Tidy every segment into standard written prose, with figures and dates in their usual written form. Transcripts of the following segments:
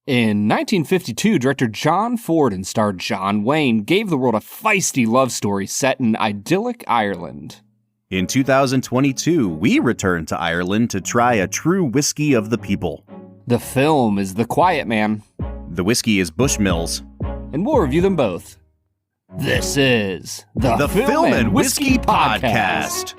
In 1952, director John Ford and star John Wayne gave the world a feisty love story set in idyllic Ireland. In 2022, we return to Ireland to try a true whiskey of the people. The film is The Quiet Man. The whiskey is Bushmills. And we'll review them both. This is the Film and Whiskey Podcast.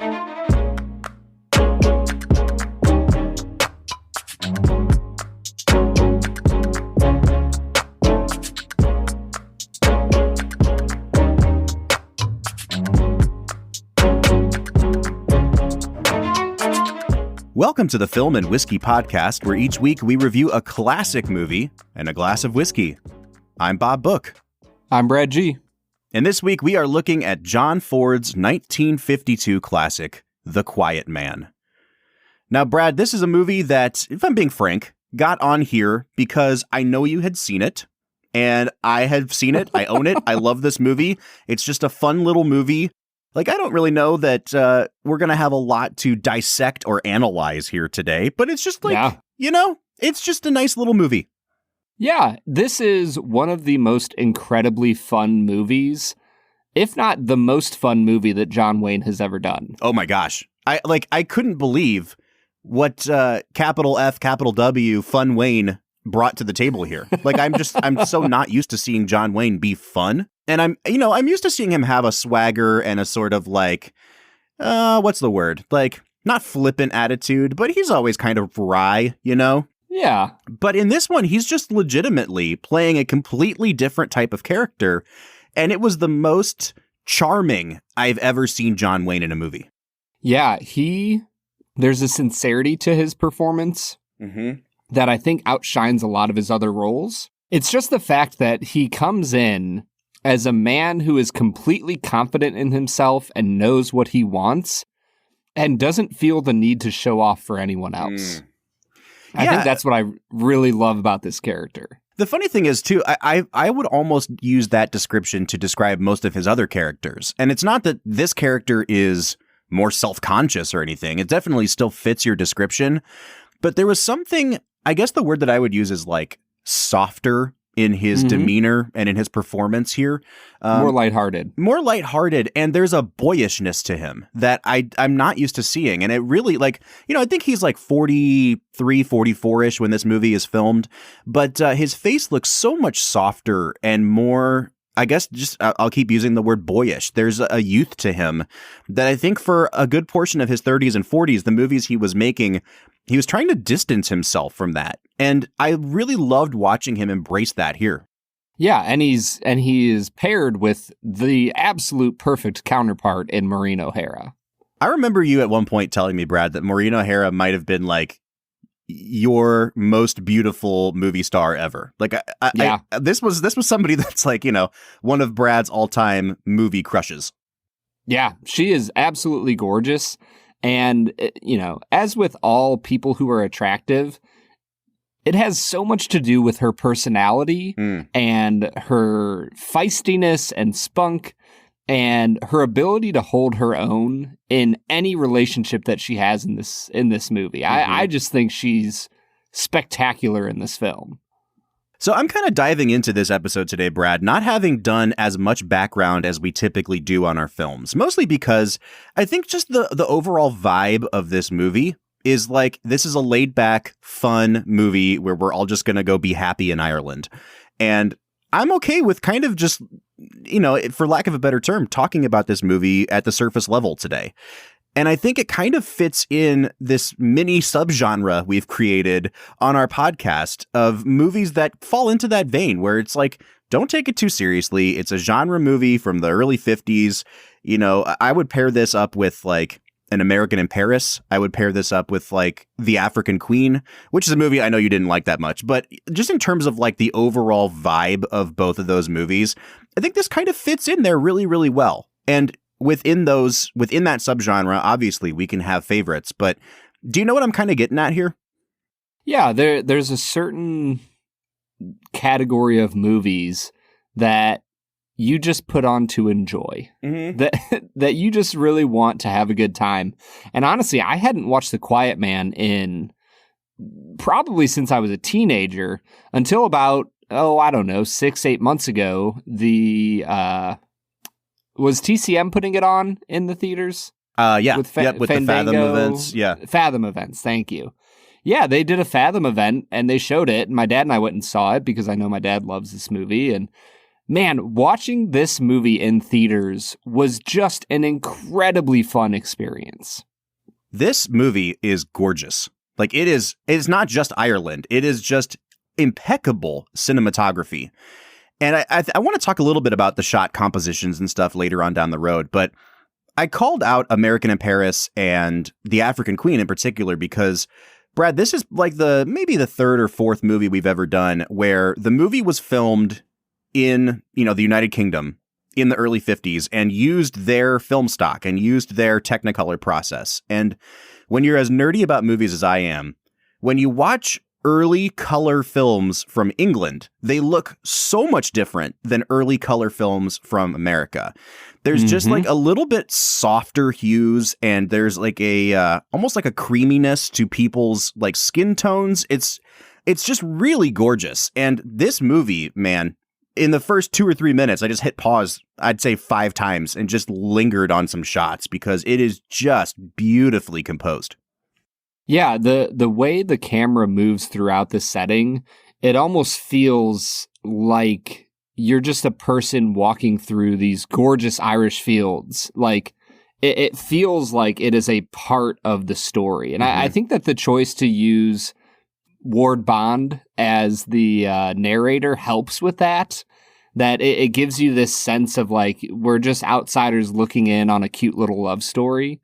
Welcome to the Film and Whiskey Podcast, where each week we review a classic movie and a glass of whiskey. I'm Bob Book. I'm Brad G. And this week we are looking at John Ford's 1952 classic, The Quiet Man. Now, Brad, this is a movie that, if I'm being frank, got on here because I know you had seen it, and I have seen it. I own it. I love this movie. It's just a fun little movie. Like, I don't really know that we're going to have a lot to dissect or analyze here today, but it's just like, it's just a nice little movie. Yeah, this is one of the most incredibly fun movies, if not the most fun movie that John Wayne has ever done. Oh my gosh. I couldn't believe what capital F, capital W, Fun Wayne brought to the table here. Like, I'm so not used to seeing John Wayne be fun. And I'm used to seeing him have a swagger and a sort of like, what's the word? Like, not flippant attitude, but he's always kind of wry, you know? Yeah. But in this one, he's just legitimately playing a completely different type of character. And it was the most charming I've ever seen John Wayne in a movie. Yeah, there's a sincerity to his performance that I think outshines a lot of his other roles. It's just the fact that he comes in as a man who is completely confident in himself and knows what he wants and doesn't feel the need to show off for anyone else. I think that's what I really love about this character. The funny thing is, too, I would almost use that description to describe most of his other characters. And it's not that this character is more self-conscious or anything. It definitely still fits your description. But there was something, I guess the word that I would use is like softer in his demeanor and in his performance here. More lighthearted. More lighthearted, and there's a boyishness to him that I'm not used to seeing. And it really, like, I think he's like 43, 44-ish when this movie is filmed, but his face looks so much softer and more, I guess, just I'll keep using the word boyish. There's a youth to him that I think for a good portion of his 30s and 40s, the movies he was making, he was trying to distance himself from that. And I really loved watching him embrace that here. Yeah, and he is paired with the absolute perfect counterpart in Maureen O'Hara. I remember you at one point telling me, Brad, that Maureen O'Hara might have been like your most beautiful movie star ever. Like, this was somebody that's like, one of Brad's all-time movie crushes. Yeah, she is absolutely gorgeous. And, as with all people who are attractive, it has so much to do with her personality and her feistiness and spunk and her ability to hold her own in any relationship that she has in this movie. I just think she's spectacular in this film. So I'm kind of diving into this episode today, Brad, not having done as much background as we typically do on our films, mostly because I think just the overall vibe of this movie is like, this is a laid back, fun movie where we're all just going to go be happy in Ireland. And I'm okay with kind of just, for lack of a better term, talking about this movie at the surface level today. And I think it kind of fits in this mini subgenre we've created on our podcast of movies that fall into that vein where it's like, don't take it too seriously. It's a genre movie from the early 50s. I would pair this up with like An American in Paris. I would pair this up with like The African Queen, which is a movie I know you didn't like that much. But just in terms of like the overall vibe of both of those movies, I think this kind of fits in there really, really well. And within that subgenre, obviously we can have favorites, but do you know what I'm kind of getting at here? Yeah, there's a certain category of movies that you just put on to enjoy, that you just really want to have a good time. And honestly, I hadn't watched The Quiet Man in probably since I was a teenager until about, 6-8 months ago. Was TCM putting it on in the theaters? Yeah. With with the Fathom events. Yeah. Fathom events. Thank you. Yeah, they did a Fathom event and they showed it. And my dad and I went and saw it because I know my dad loves this movie. And man, watching this movie in theaters was just an incredibly fun experience. This movie is gorgeous. Like it's not just Ireland. It is just impeccable cinematography. And I want to talk a little bit about the shot compositions and stuff later on down the road, but I called out American in Paris and The African Queen in particular because, Brad, this is like maybe the third or fourth movie we've ever done where the movie was filmed in, the United Kingdom in the early 50s and used their film stock and used their Technicolor process. And when you're as nerdy about movies as I am, when you watch early color films from England, they look so much different than early color films from America. There's just like a little bit softer hues, and there's like a almost like a creaminess to people's like skin tones. It's just really gorgeous. And this movie, man, in the first 2 or 3 minutes, I just hit pause, I'd say 5 times, and just lingered on some shots because it is just beautifully composed. Yeah, the way the camera moves throughout the setting, it almost feels like you're just a person walking through these gorgeous Irish fields. Like, it feels like it is a part of the story. And I think that the choice to use Ward Bond as the narrator helps with that. That it gives you this sense of like, we're just outsiders looking in on a cute little love story.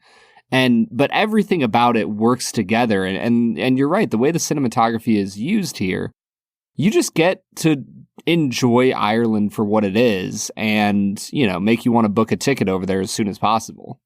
But everything about it works together. And you're right, the way the cinematography is used here, you just get to enjoy Ireland for what it is and, make you want to book a ticket over there as soon as possible.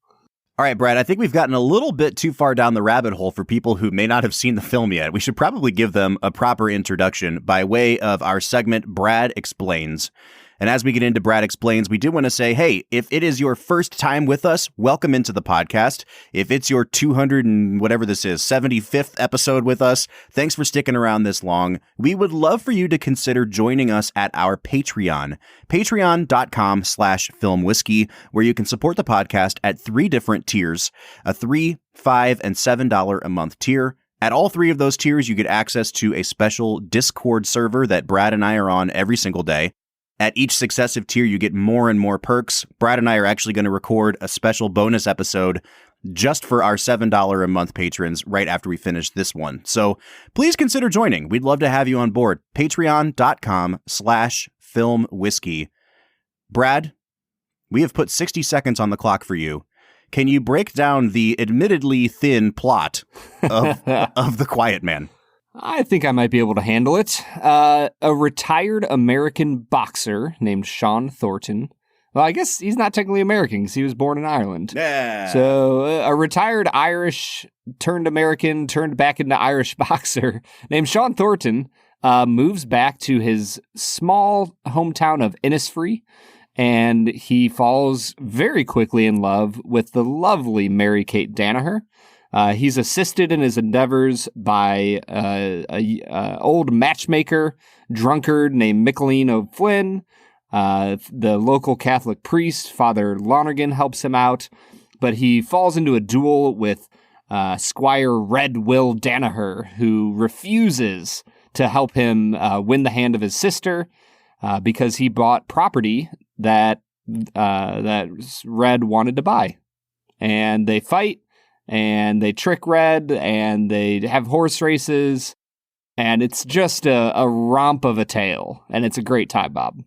All right, Brad, I think we've gotten a little bit too far down the rabbit hole for people who may not have seen the film yet. We should probably give them a proper introduction by way of our segment, Brad Explains. And as we get into Brad Explains, we do want to say, hey, if it is your first time with us, welcome into the podcast. If it's your 200 and whatever this is, 75th episode with us, thanks for sticking around this long. We would love for you to consider joining us at our Patreon, patreon.com/filmwhiskey, where you can support the podcast at 3 different tiers, a $3, $5, and $7 a month tier. At all 3 of those tiers, you get access to a special Discord server that Brad and I are on every single day. At each successive tier, you get more and more perks. Brad and I are actually going to record a special bonus episode just for our $7 a month patrons right after we finish this one. So please consider joining. We'd love to have you on board. Patreon.com/filmwhiskey. Brad, we have put 60 seconds on the clock for you. Can you break down the admittedly thin plot of The Quiet Man? I think I might be able to handle it. A retired American boxer named Sean Thornton. Well, I guess he's not technically American because he was born in Ireland. Yeah. So a retired Irish turned American, turned back into Irish boxer named Sean Thornton moves back to his small hometown of Innisfree, and he falls very quickly in love with the lovely Mary-Kate Danaher. He's assisted in his endeavors by a old matchmaker, drunkard named Micheline O'Flynn. The local Catholic priest, Father Lonergan, helps him out, but he falls into a duel with Squire Red Will Danaher, who refuses to help him win the hand of his sister because he bought property that Red wanted to buy. And they fight. And they trick Red, and they have horse races, and it's just a romp of a tale, and it's a great time, Bob.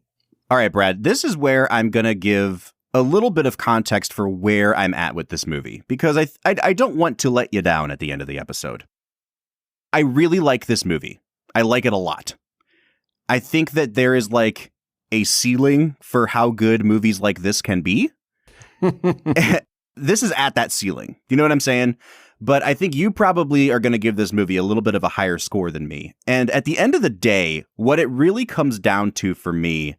All right, Brad, this is where I'm going to give a little bit of context for where I'm at with this movie, because I don't want to let you down at the end of the episode. I really like this movie. I like it a lot. I think that there is like a ceiling for how good movies like this can be. This is at that ceiling. You know what I'm saying? But I think you probably are going to give this movie a little bit of a higher score than me. And at the end of the day, what it really comes down to for me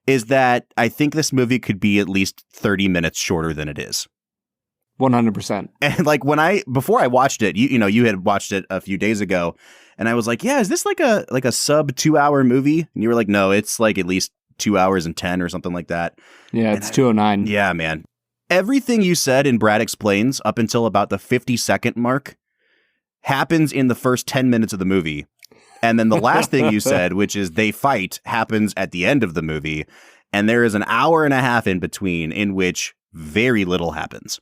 is that I think this movie could be at least 30 minutes shorter than it is. 100%. And like before I watched it, you had watched it a few days ago, and I was like, yeah, is this like a sub 2 hour movie? And you were like, no, it's like at least 2 hours and 10 or something like that. Yeah, it's 209. Yeah, man. Everything you said in Brad Explains up until about the 50-second mark happens in the first 10 minutes of the movie. And then the last thing you said, which is they fight, happens at the end of the movie. And there is an hour and a half in between in which very little happens.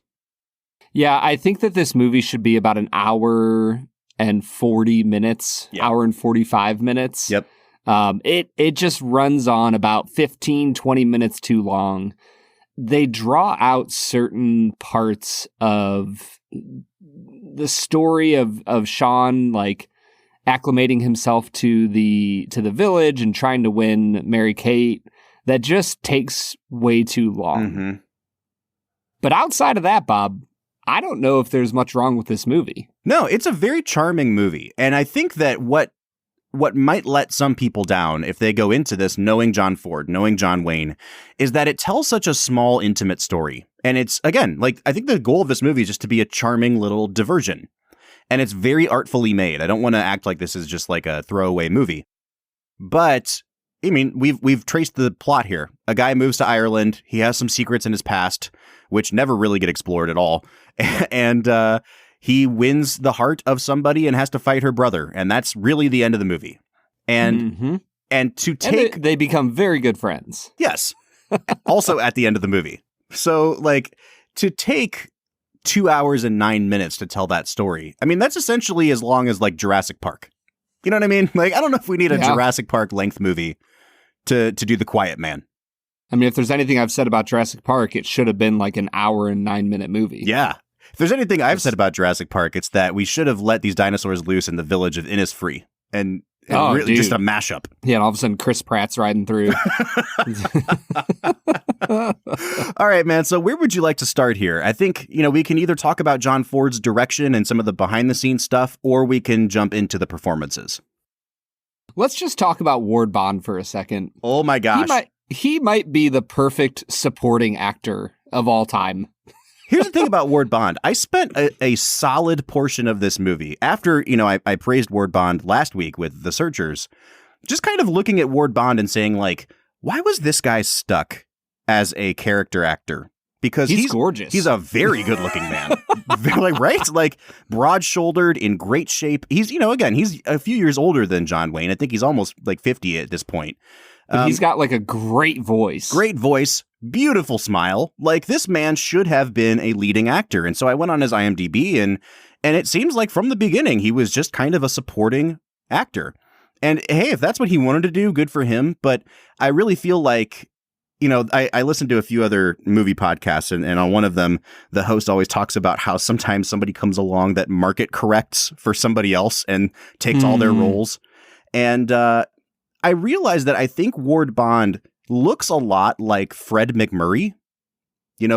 Yeah, I think that this movie should be about an hour and 40 minutes, hour and 45 minutes. Yep. It just runs on about 15, 20 minutes too long. They draw out certain parts of the story of Sean, like acclimating himself to the village and trying to win Mary Kate. That just takes way too long. Mm-hmm. But outside of that, Bob, I don't know if there's much wrong with this movie. No, it's a very charming movie. And I think that what might let some people down if they go into this knowing John Ford, knowing John Wayne, is that it tells such a small, intimate story. And it's, again, like, I think the goal of this movie is just to be a charming little diversion. And it's very artfully made. I don't want to act like this is just like a throwaway movie. But, I mean, we've traced the plot here. A guy moves to Ireland. He has some secrets in his past, which never really get explored at all. And he wins the heart of somebody and has to fight her brother. And that's really the end of the movie. And to take... And they become very good friends. Yes. Also at the end of the movie. So, like, to take 2 hours and 9 minutes to tell that story, I mean, that's essentially as long as, like, Jurassic Park. You know what I mean? Like, I don't know if we need a Jurassic Park length movie to do The Quiet Man. I mean, if there's anything I've said about Jurassic Park, it should have been like an hour and 9 minute movie. Yeah. If there's anything I've said about Jurassic Park, it's that we should have let these dinosaurs loose in the village of Innisfree and really just a mashup. Yeah, and all of a sudden Chris Pratt's riding through. All right, man. So where would you like to start here? I think, we can either talk about John Ford's direction and some of the behind the scenes stuff, or we can jump into the performances. Let's just talk about Ward Bond for a second. Oh my gosh. He might be the perfect supporting actor of all time. Here's the thing about Ward Bond. I spent a solid portion of this movie after, I praised Ward Bond last week with The Searchers, just kind of looking at Ward Bond and saying, like, why was this guy stuck as a character actor? Because he's gorgeous. He's a very good looking man. Like, right? Like, broad-shouldered, in great shape. He's, again, he's a few years older than John Wayne. I think he's almost like 50 at this point. But he's got like a great voice. Great voice, beautiful smile. Like, this man should have been a leading actor. And so I went on his IMDb and it seems like from the beginning he was just kind of a supporting actor. And hey, if that's what he wanted to do, good for him. But I really feel like, I listened to a few other movie podcasts and on one of them, the host always talks about how sometimes somebody comes along that market corrects for somebody else and takes all their roles. And I realized that I think Ward Bond looks a lot like Fred McMurray,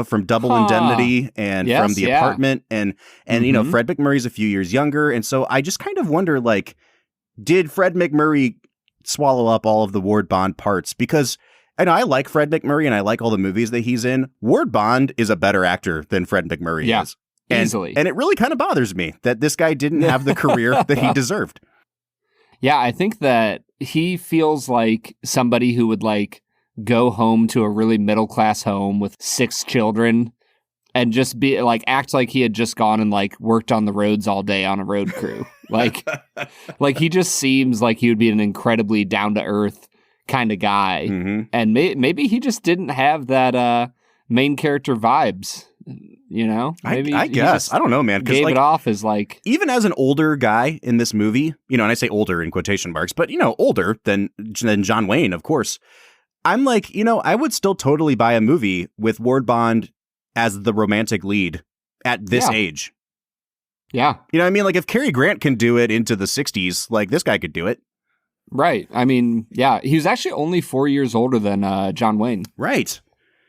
from Double Indemnity and from The Apartment. And Fred McMurray's a few years younger. And so I just kind of wonder, like, did Fred McMurray swallow up all of the Ward Bond parts? Because I like Fred McMurray and I like all the movies that he's in. Ward Bond is a better actor than Fred McMurray is. Easily. And it really kind of bothers me that this guy didn't have the career that he deserved. Yeah, I think that he feels like somebody who would like go home to a really middle class home with 6 children and just be like act like he had just gone and like worked on the roads all day on a road crew. like he just seems like he would be an incredibly down to earth kind of guy. Mm-hmm. And maybe he just didn't have that main character vibes. Maybe I guess. I don't know, man. Gave it off as like... Even as an older guy in this movie, and I say older in quotation marks, but, older than John Wayne, of course. I'm like, I would still totally buy a movie with Ward Bond as the romantic lead at this age. Yeah. You know what I mean? Like, if Cary Grant can do it into the 60s, like, this guy could do it. Right. I mean, yeah. He was actually only 4 years older than John Wayne. Right.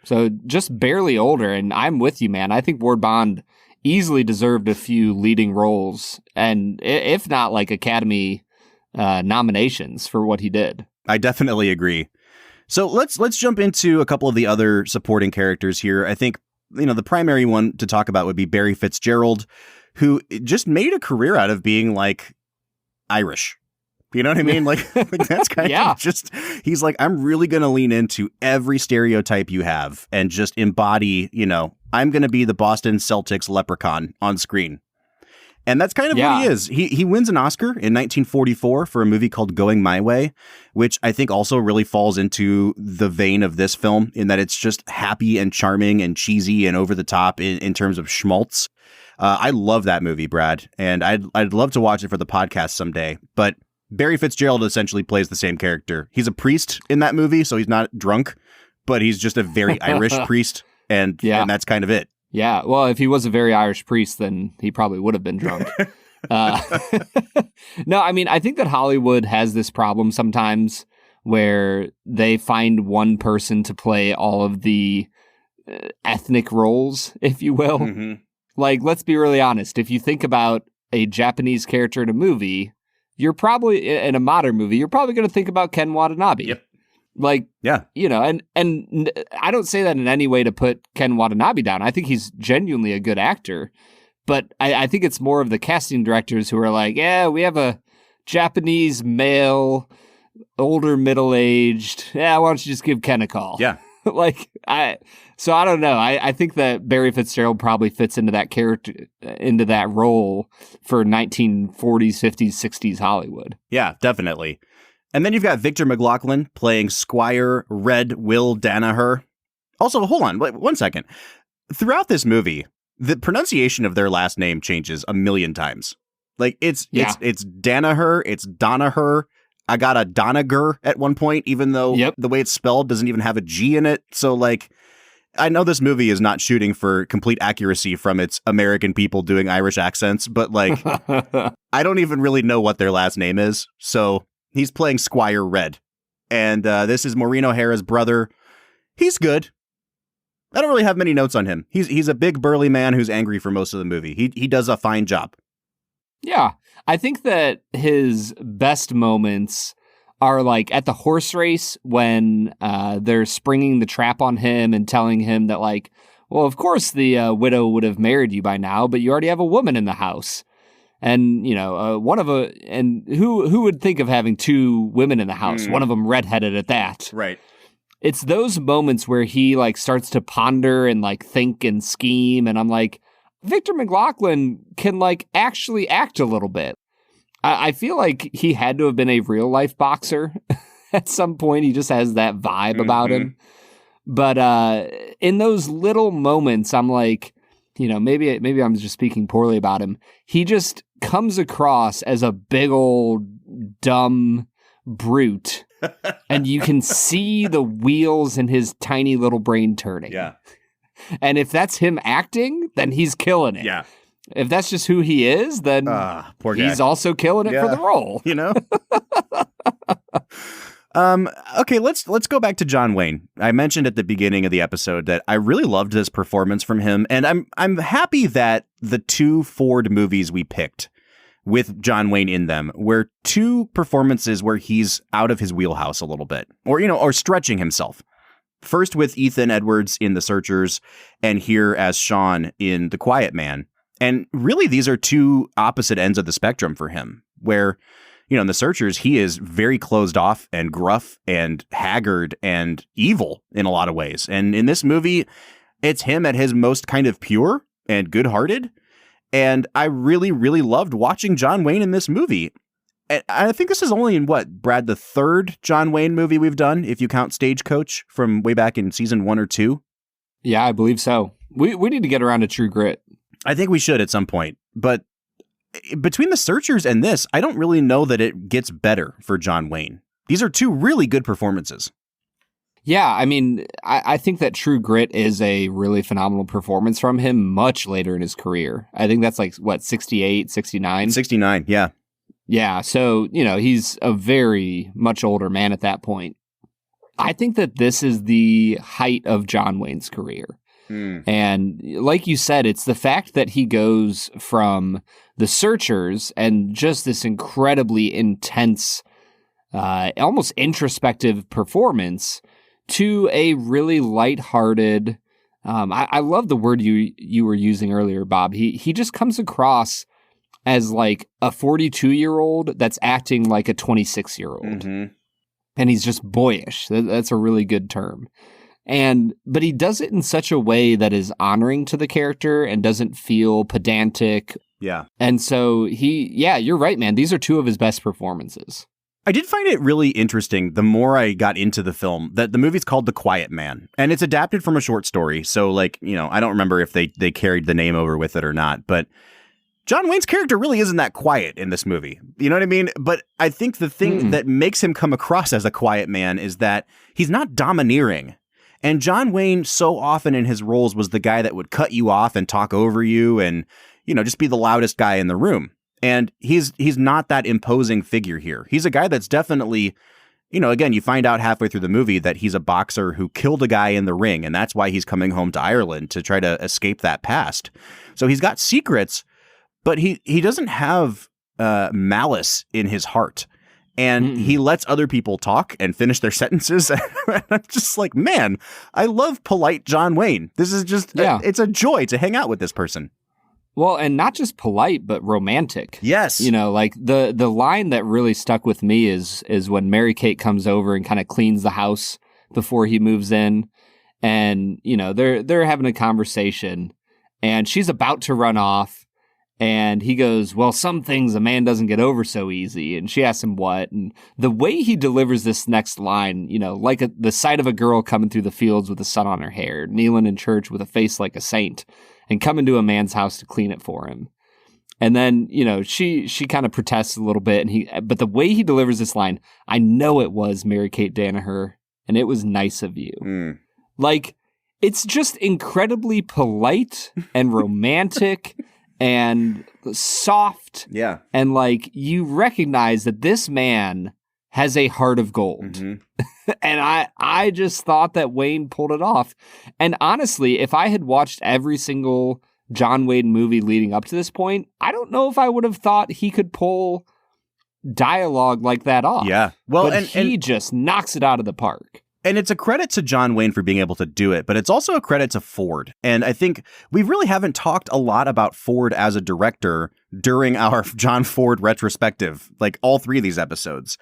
So just barely older, and I'm with you, man. I think Ward Bond easily deserved a few leading roles, and if not, like Academy nominations for what he did. I definitely agree. So let's jump into a couple of the other supporting characters here. I think the primary one to talk about would be Barry Fitzgerald, who just made a career out of being like Irish. You know what I mean? Like that's kind of just, he's like, I'm really going to lean into every stereotype you have and just embody, I'm going to be the Boston Celtics leprechaun on screen. And that's kind of what he is. He wins an Oscar in 1944 for a movie called Going My Way, which I think also really falls into the vein of this film in that it's just happy and charming and cheesy and over the top in terms of schmaltz. I love that movie, Brad, and I'd love to watch it for the podcast someday. But Barry Fitzgerald essentially plays the same character. He's a priest in that movie, so he's not drunk, but he's just a very Irish priest, and that's kind of it. Yeah, well, if he was a very Irish priest, then he probably would have been drunk. No, I mean, I think that Hollywood has this problem sometimes where they find one person to play all of the ethnic roles, if you will. Mm-hmm. Like, let's be really honest. If you think about a Japanese character in a movie, you're probably, in a modern movie, you're probably going to think about Ken Watanabe. Yep. Like, and I don't say that in any way to put Ken Watanabe down. I think he's genuinely a good actor. But I think it's more of the casting directors who are like, we have a Japanese male, older, middle-aged. Why don't you just give Ken a call? Yeah. So I don't know. I think that Barry Fitzgerald probably fits into that character, into that role for 1940s, 50s, 60s Hollywood. Yeah, definitely. And then you've got Victor McLaglen playing Squire Red Will Danaher. Also, hold on, wait, 1 second. Throughout this movie, the pronunciation of their last name changes a million times. Like it's Danaher, it's Donaher. I got a Donager at one point, even though the way it's spelled doesn't even have a G in it. So like, I know this movie is not shooting for complete accuracy from its American people doing Irish accents, but like, I don't even really know what their last name is. So he's playing Squire Red. And this is Maureen O'Hara's brother. He's good. I don't really have many notes on him. He's a big burly man who's angry for most of the movie. He does a fine job. Yeah. I think that his best moments are like at the horse race when they're springing the trap on him and telling him that like, well, of course the widow would have married you by now, but you already have a woman in the house. And, and who would think of having two women in the house? One of them redheaded at that. Right. It's those moments where he like starts to ponder and like think and scheme. And I'm like, Victor McLaglen can like actually act a little bit. I feel like he had to have been a real life boxer at some point. He just has that vibe about him. But in those little moments, I'm like, maybe I'm just speaking poorly about him. He just comes across as a big old dumb brute. And you can see the wheels in his tiny little brain turning. Yeah. And if that's him acting, then he's killing it. Yeah. If that's just who he is, then poor guy. He's also killing it for the role. Okay, let's go back to John Wayne. I mentioned at the beginning of the episode that I really loved this performance from him, and I'm happy that the two Ford movies we picked with John Wayne in them were two performances where he's out of his wheelhouse a little bit, or stretching himself. First with Ethan Edwards in The Searchers, and here as Sean in The Quiet Man. And really, these are two opposite ends of the spectrum for him, where, in The Searchers, he is very closed off and gruff and haggard and evil in a lot of ways. And in this movie, it's him at his most kind of pure and good-hearted. And I really, really loved watching John Wayne in this movie. And I think this is only Brad, the third John Wayne movie we've done, if you count Stagecoach from way back in season 1 or 2. Yeah, I believe so. We need to get around to True Grit. I think we should at some point. But between The Searchers and this, I don't really know that it gets better for John Wayne. These are two really good performances. Yeah, I mean, I think that True Grit is a really phenomenal performance from him much later in his career. I think that's like, 68, 69? 69, yeah. Yeah, so, he's a very much older man at that point. I think that this is the height of John Wayne's career. And like you said, it's the fact that he goes from The Searchers and just this incredibly intense, almost introspective performance to a really lighthearted, I love the word you were using earlier, Bob. He just comes across as like a 42-year-old that's acting like a 26-year-old. Mm-hmm. And he's just boyish. That's a really good term. But he does it in such a way that is honoring to the character and doesn't feel pedantic. Yeah. And so you're right, man. These are two of his best performances. I did find it really interesting the more I got into the film that the movie's called The Quiet Man, and it's adapted from a short story. So like, I don't remember if they carried the name over with it or not, but John Wayne's character really isn't that quiet in this movie. You know what I mean? But I think the thing that makes him come across as a quiet man is that he's not domineering. And John Wayne so often in his roles was the guy that would cut you off and talk over you and, just be the loudest guy in the room. And he's not that imposing figure here. He's a guy that's definitely, again, you find out halfway through the movie that he's a boxer who killed a guy in the ring. And that's why he's coming home to Ireland to try to escape that past. So he's got secrets, but he doesn't have malice in his heart. And he lets other people talk and finish their sentences. I'm just like, man, I love polite John Wayne. This is just, it's a joy to hang out with this person. Well, and not just polite, but romantic. Yes. Like the line that really stuck with me is when Mary Kate comes over and kind of cleans the house before he moves in. And, they're having a conversation and she's about to run off. And he goes, well, some things a man doesn't get over so easy. And she asks him what. And the way he delivers this next line, like the sight of a girl coming through the fields with the sun on her hair, kneeling in church with a face like a saint, and coming to a man's house to clean it for him. And then, she kind of protests a little bit. But the way he delivers this line, I know it was Mary Kate Danaher, and it was nice of you. Like, it's just incredibly polite and romantic and soft. Yeah. And like, you recognize that this man has a heart of gold. Mm-hmm. And I just thought that Wayne pulled it off. And honestly, if I had watched every single John Wayne movie leading up to this point, I don't know if I would have thought he could pull dialogue like that off. Yeah. Well, but he just knocks it out of the park. And it's a credit to John Wayne for being able to do it, but it's also a credit to Ford. And I think we really haven't talked a lot about Ford as a director during our John Ford retrospective, like all three of these episodes.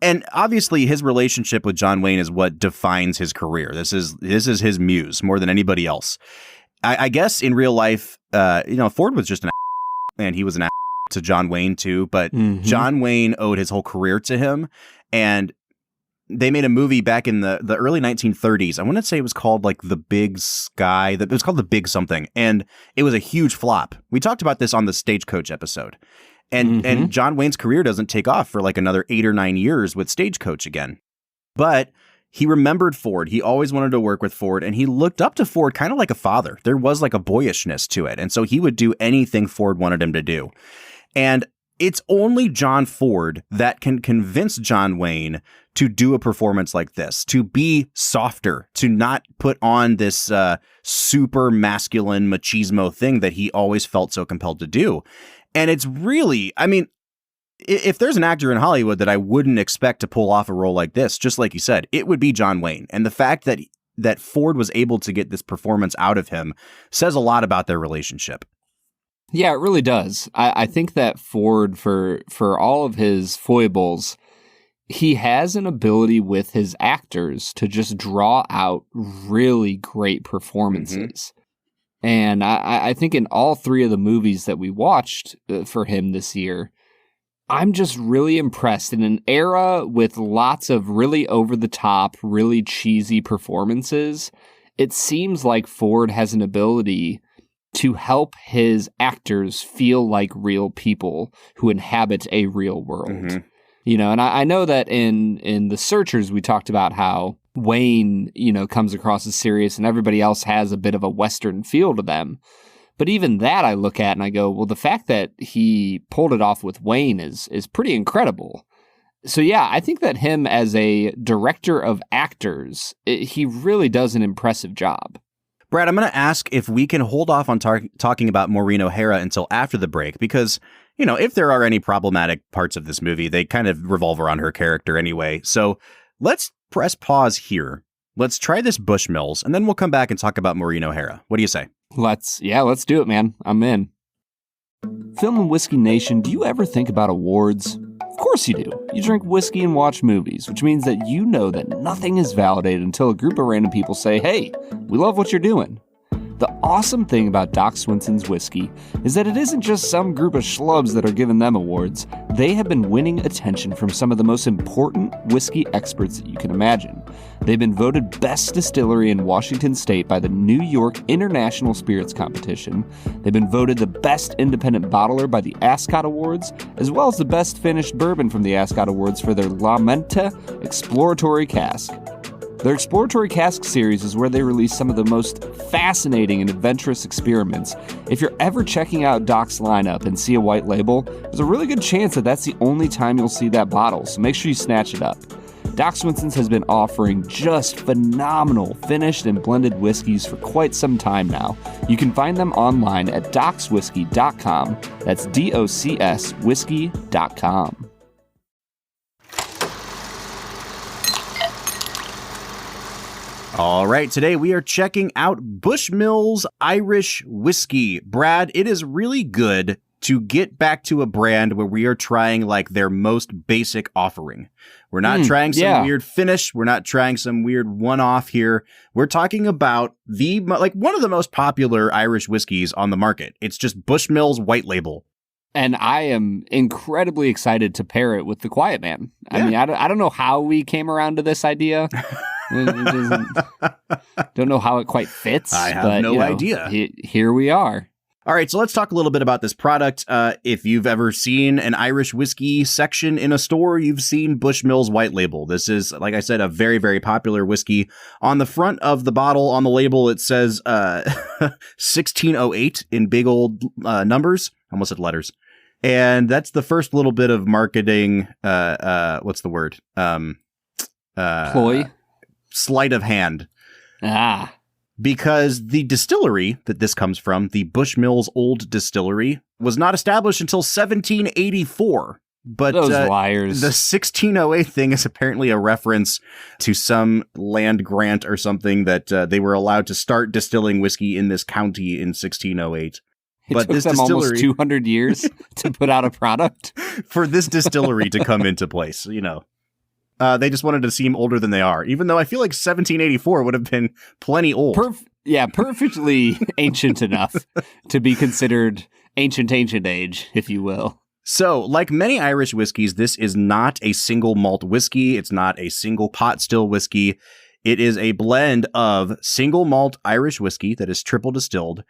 And obviously his relationship with John Wayne is what defines his career. This is his muse more than anybody else. I guess in real life, Ford was just an and he was an to John Wayne too, but John Wayne owed his whole career to him. And they made a movie back in the early 1930s. I want to say it was called like The Big Sky. It was called The Big Something. And it was a huge flop. We talked about this on the Stagecoach episode. And John Wayne's career doesn't take off for like another 8 or 9 years with Stagecoach again. But he remembered Ford. He always wanted to work with Ford. And he looked up to Ford kind of like a father. There was like a boyishness to it. And so he would do anything Ford wanted him to do. And it's only John Ford that can convince John Wayne to do a performance like this, to be softer, to not put on this super masculine machismo thing that he always felt so compelled to do. And it's really, I mean, if there's an actor in Hollywood that I wouldn't expect to pull off a role like this, just like you said, it would be John Wayne. And the fact that Ford was able to get this performance out of him says a lot about their relationship. Yeah, it really does. I think that Ford, for all of his foibles, he has an ability with his actors to just draw out really great performances. And I think in all three of the movies that we watched for him this year, I'm just really impressed. In an era with lots of really over-the-top, really cheesy performances, it seems like Ford has an ability to help his actors feel like real people who inhabit a real world. And I know that in The Searchers, we talked about how Wayne, comes across as serious and everybody else has a bit of a Western feel to them. But even that I look at and I go, well, the fact that he pulled it off with Wayne is pretty incredible. So yeah, I think that him as a director of actors, he really does an impressive job. Brad, I'm going to ask if we can hold off on talking about Maureen O'Hara until after the break, because, if there are any problematic parts of this movie, they kind of revolve around her character anyway. So let's press pause here. Let's try this Bushmills, and then we'll come back and talk about Maureen O'Hara. What do you say? Let's do it, man. I'm in. Film and Whiskey Nation, do you ever think about awards? Of course you do. You drink whiskey and watch movies, which means that you know that nothing is validated until a group of random people say, hey, we love what you're doing. The awesome thing about Doc Swinson's whiskey is that it isn't just some group of schlubs that are giving them awards. They have been winning attention from some of the most important whiskey experts that you can imagine. They've been voted best distillery in Washington State by the New York International Spirits Competition. They've been voted the best independent bottler by the Ascot Awards, as well as the best finished bourbon from the Ascot Awards for their La Menta Exploratory Cask. Their Exploratory Cask series is where they release some of the most fascinating and adventurous experiments. If you're ever checking out Doc's lineup and see a white label, there's a really good chance that that's the only time you'll see that bottle, so make sure you snatch it up. Doc Swinson's has been offering just phenomenal finished and blended whiskeys for quite some time now. You can find them online at docswhiskey.com. That's DOCS whiskey.com. All right, today we are checking out Bushmills Irish Whiskey. Brad, it is really good to get back to a brand where we are trying like their most basic offering. We're not trying some weird finish. We're not trying some weird one-off here. We're talking about one of the most popular Irish whiskeys on the market. It's just Bushmills White Label. And I am incredibly excited to pair it with the Quiet Man. I mean, I don't know how we came around to this idea. Don't know how it quite fits. I have no idea. Here we are. All right, so let's talk a little bit about this product. If you've ever seen an Irish whiskey section in a store, you've seen Bushmills White Label. This is, like I said, a very, very popular whiskey. On the front of the bottle, on the label, it says 1608 in big old numbers. I almost said letters. And that's the first little bit of marketing. What's the word? Ploy? Sleight of hand. Because the distillery that this comes from, the Bushmills Old Distillery, was not established until 1784. But those liars. The 1608 thing is apparently a reference to some land grant or something that they were allowed to start distilling whiskey in this county in 1608. It took them almost 200 years to put out a product. For this distillery to come into place, you know. They just wanted to seem older than they are, even though I feel like 1784 would have been plenty old. Perfectly ancient enough to be considered ancient age, if you will. So, like many Irish whiskeys, this is not a single malt whiskey. It's not a single pot still whiskey. It is a blend of single malt Irish whiskey that is triple distilled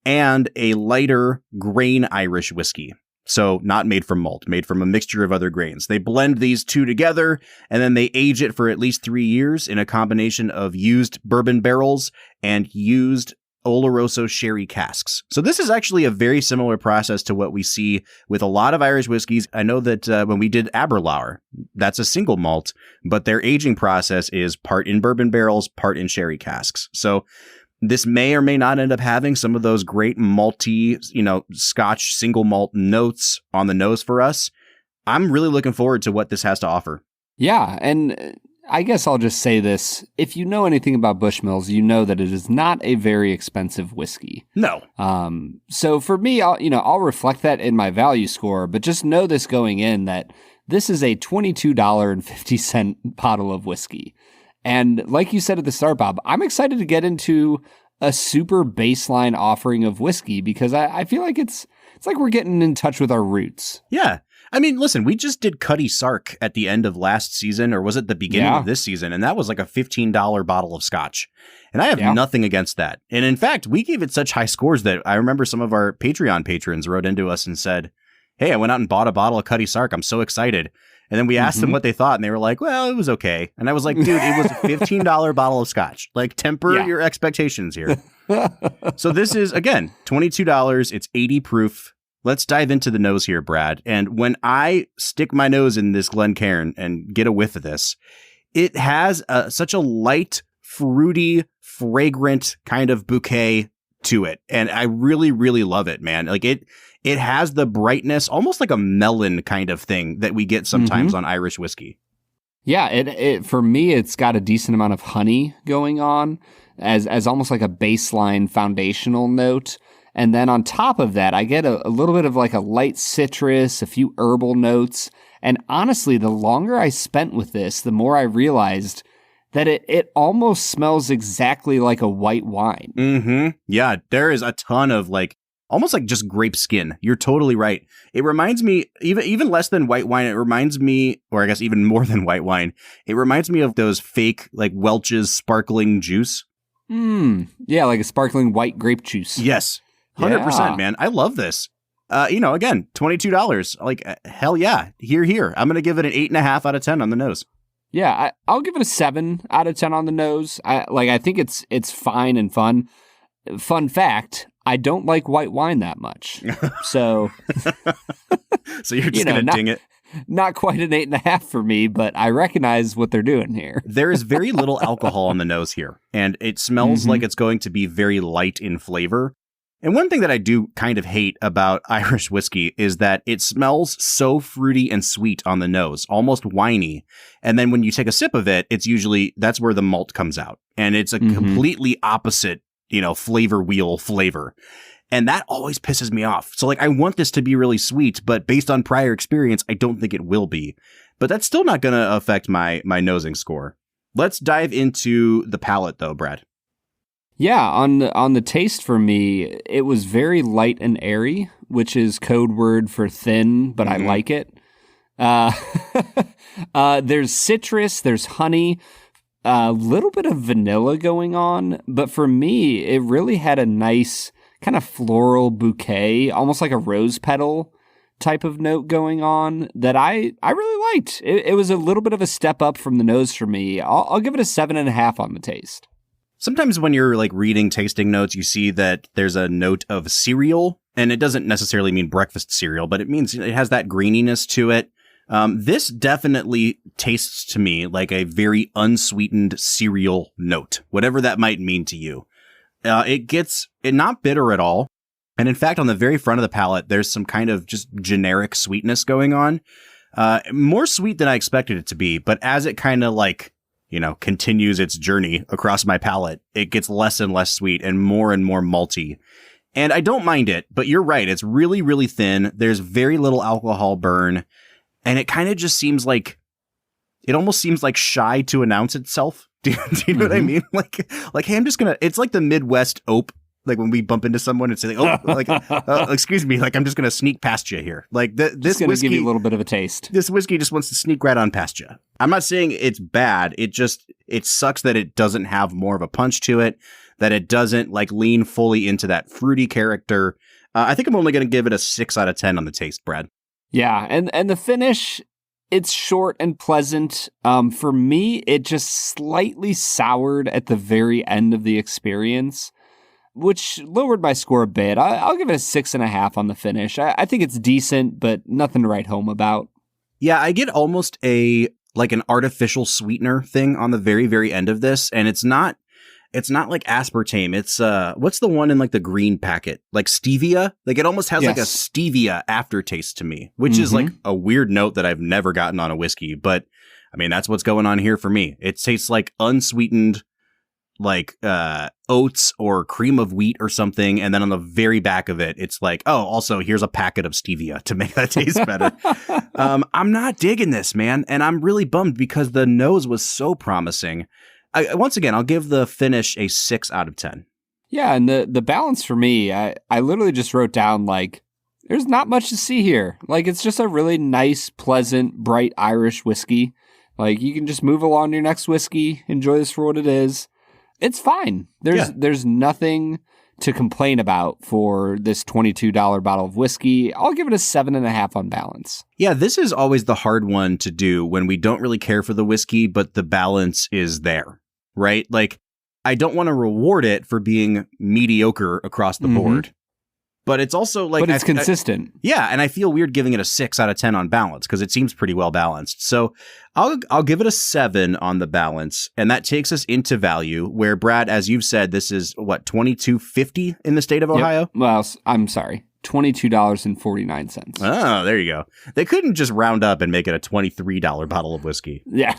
and a lighter grain Irish whiskey. So not made from malt, made from a mixture of other grains. They blend these two together, and then they age it for at least 3 years in a combination of used bourbon barrels and used Oloroso sherry casks. So this is actually a very similar process to what we see with a lot of Irish whiskeys. I know that when we did Aberlour, that's a single malt, but their aging process is part in bourbon barrels, part in sherry casks. So this may or may not end up having some of those great malty, Scotch single malt notes on the nose for us. I'm really looking forward to what this has to offer. Yeah, and I guess I'll just say this. If you know anything about Bushmills, you know that it is not a very expensive whiskey. No. So for me, I'll reflect that in my value score, but just know this going in that this is a $22.50 bottle of whiskey. And like you said at the start, Bob, I'm excited to get into a super baseline offering of whiskey because I feel like it's like we're getting in touch with our roots. Yeah. I mean, listen, we just did Cutty Sark at the end of last season, or was it the beginning of this season? And that was like a $15 bottle of scotch. And I have nothing against that. And in fact, we gave it such high scores that I remember some of our Patreon patrons wrote into us and said, hey, I went out and bought a bottle of Cutty Sark. I'm so excited. And then we asked them what they thought, and they were like, well, it was okay. And I was like, dude, it was a $15 bottle of scotch. Like, temper your expectations here. So this is, again, $22. It's 80 proof. Let's dive into the nose here, Brad. And when I stick my nose in this Glencairn and get a whiff of this, it has such a light, fruity, fragrant kind of bouquet to it. And I really, really love it, man. Like it has the brightness, almost like a melon kind of thing that we get sometimes on Irish whiskey. Yeah, it for me, it's got a decent amount of honey going on as almost like a baseline foundational note. And then on top of that, I get a little bit of like a light citrus, a few herbal notes. And honestly, the longer I spent with this, the more I realized that it almost smells exactly like a white wine. Mm-hmm. Yeah, there is a ton of like, almost like just grape skin. You're totally right. It reminds me, even less than white wine, it reminds me, or I guess even more than white wine, it reminds me of those fake, like Welch's sparkling juice. Yeah, like a sparkling white grape juice. Yes, 100%, Yeah. man. I love this. Again, $22. Like, hell yeah. Here. I'm going to give it an 8.5 out of 10 on the nose. Yeah, I'll give it a 7 out of 10 on the nose. I think it's fine and fun. Fun fact, I don't like white wine that much. So So you're just going to ding it? Not quite an 8.5 for me, but I recognize what they're doing here. There is very little alcohol on the nose here, and it smells like it's going to be very light in flavor. And one thing that I do kind of hate about Irish whiskey is that it smells so fruity and sweet on the nose, almost winey. And then when you take a sip of it, it's usually, that's where the malt comes out. And it's a completely opposite, flavor wheel flavor. And that always pisses me off. So like, I want this to be really sweet, but based on prior experience, I don't think it will be. But that's still not going to affect my nosing score. Let's dive into the palate though, Brad. Yeah, on the taste for me, it was very light and airy, which is code word for thin, but I like it. There's citrus, there's honey, a little bit of vanilla going on, but for me, it really had a nice kind of floral bouquet, almost like a rose petal type of note going on that I really liked. It was a little bit of a step up from the nose for me. I'll give it a 7.5 on the taste. Sometimes when you're like reading tasting notes, you see that there's a note of cereal, and it doesn't necessarily mean breakfast cereal, but it means it has that greeniness to it. This definitely tastes to me like a very unsweetened cereal note, whatever that might mean to you. It not bitter at all. And in fact, on the very front of the palate, there's some kind of just generic sweetness going on. More sweet than I expected it to be, but as it kind of like, continues its journey across my palate, it gets less and less sweet and more malty. And I don't mind it, but you're right. It's really, really thin. There's very little alcohol burn. And it kind of just seems like, it almost seems like shy to announce itself. Do you know what I mean? Like, hey, it's like the Midwest ope. Like when we bump into someone and say, excuse me, like I'm just going to sneak past you here. Like this whiskey, give you a little bit of a taste. This whiskey just wants to sneak right on past you. I'm not saying it's bad. It sucks that it doesn't have more of a punch to it, that it doesn't like lean fully into that fruity character. I think I'm only going to give it a 6 out of 10 on the taste, Brad. Yeah. And the finish, it's short and pleasant. For me, it just slightly soured at the very end of the experience, which lowered my score a bit. I'll give it a 6.5 on the finish. I think it's decent, but nothing to write home about. Yeah, I get almost an artificial sweetener thing on the very, very end of this, and it's not like aspartame. It's what's the one in like the green packet? Like stevia? Like it almost has like a stevia aftertaste to me, which is like a weird note that I've never gotten on a whiskey, but I mean that's what's going on here for me. It tastes like unsweetened like oats or cream of wheat or something, and then on the very back of it it's like, oh, also here's a packet of stevia to make that taste better. I'm not digging this, man, and I'm really bummed because the nose was so promising. Once again, I'll give the finish a 6 out of 10. Yeah, and the balance for me, I literally just wrote down like there's not much to see here. Like it's just a really nice, pleasant, bright Irish whiskey. Like you can just move along to your next whiskey, enjoy this for what it is. It's fine. There's nothing to complain about for this $22 bottle of whiskey. I'll give it a 7.5 on balance. Yeah, this is always the hard one to do when we don't really care for the whiskey, but the balance is there, right? Like, I don't want to reward it for being mediocre across the board. But it's also like... But it's consistent. Yeah, and I feel weird giving it a 6 out of 10 on balance because it seems pretty well balanced. So I'll give it a 7 on the balance, and that takes us into value, where, Brad, as you've said, this is, what, $22.50 in the state of Ohio? Well, I'm sorry. $22.49. Oh, there you go. They couldn't just round up and make it a $23 bottle of whiskey. Yeah.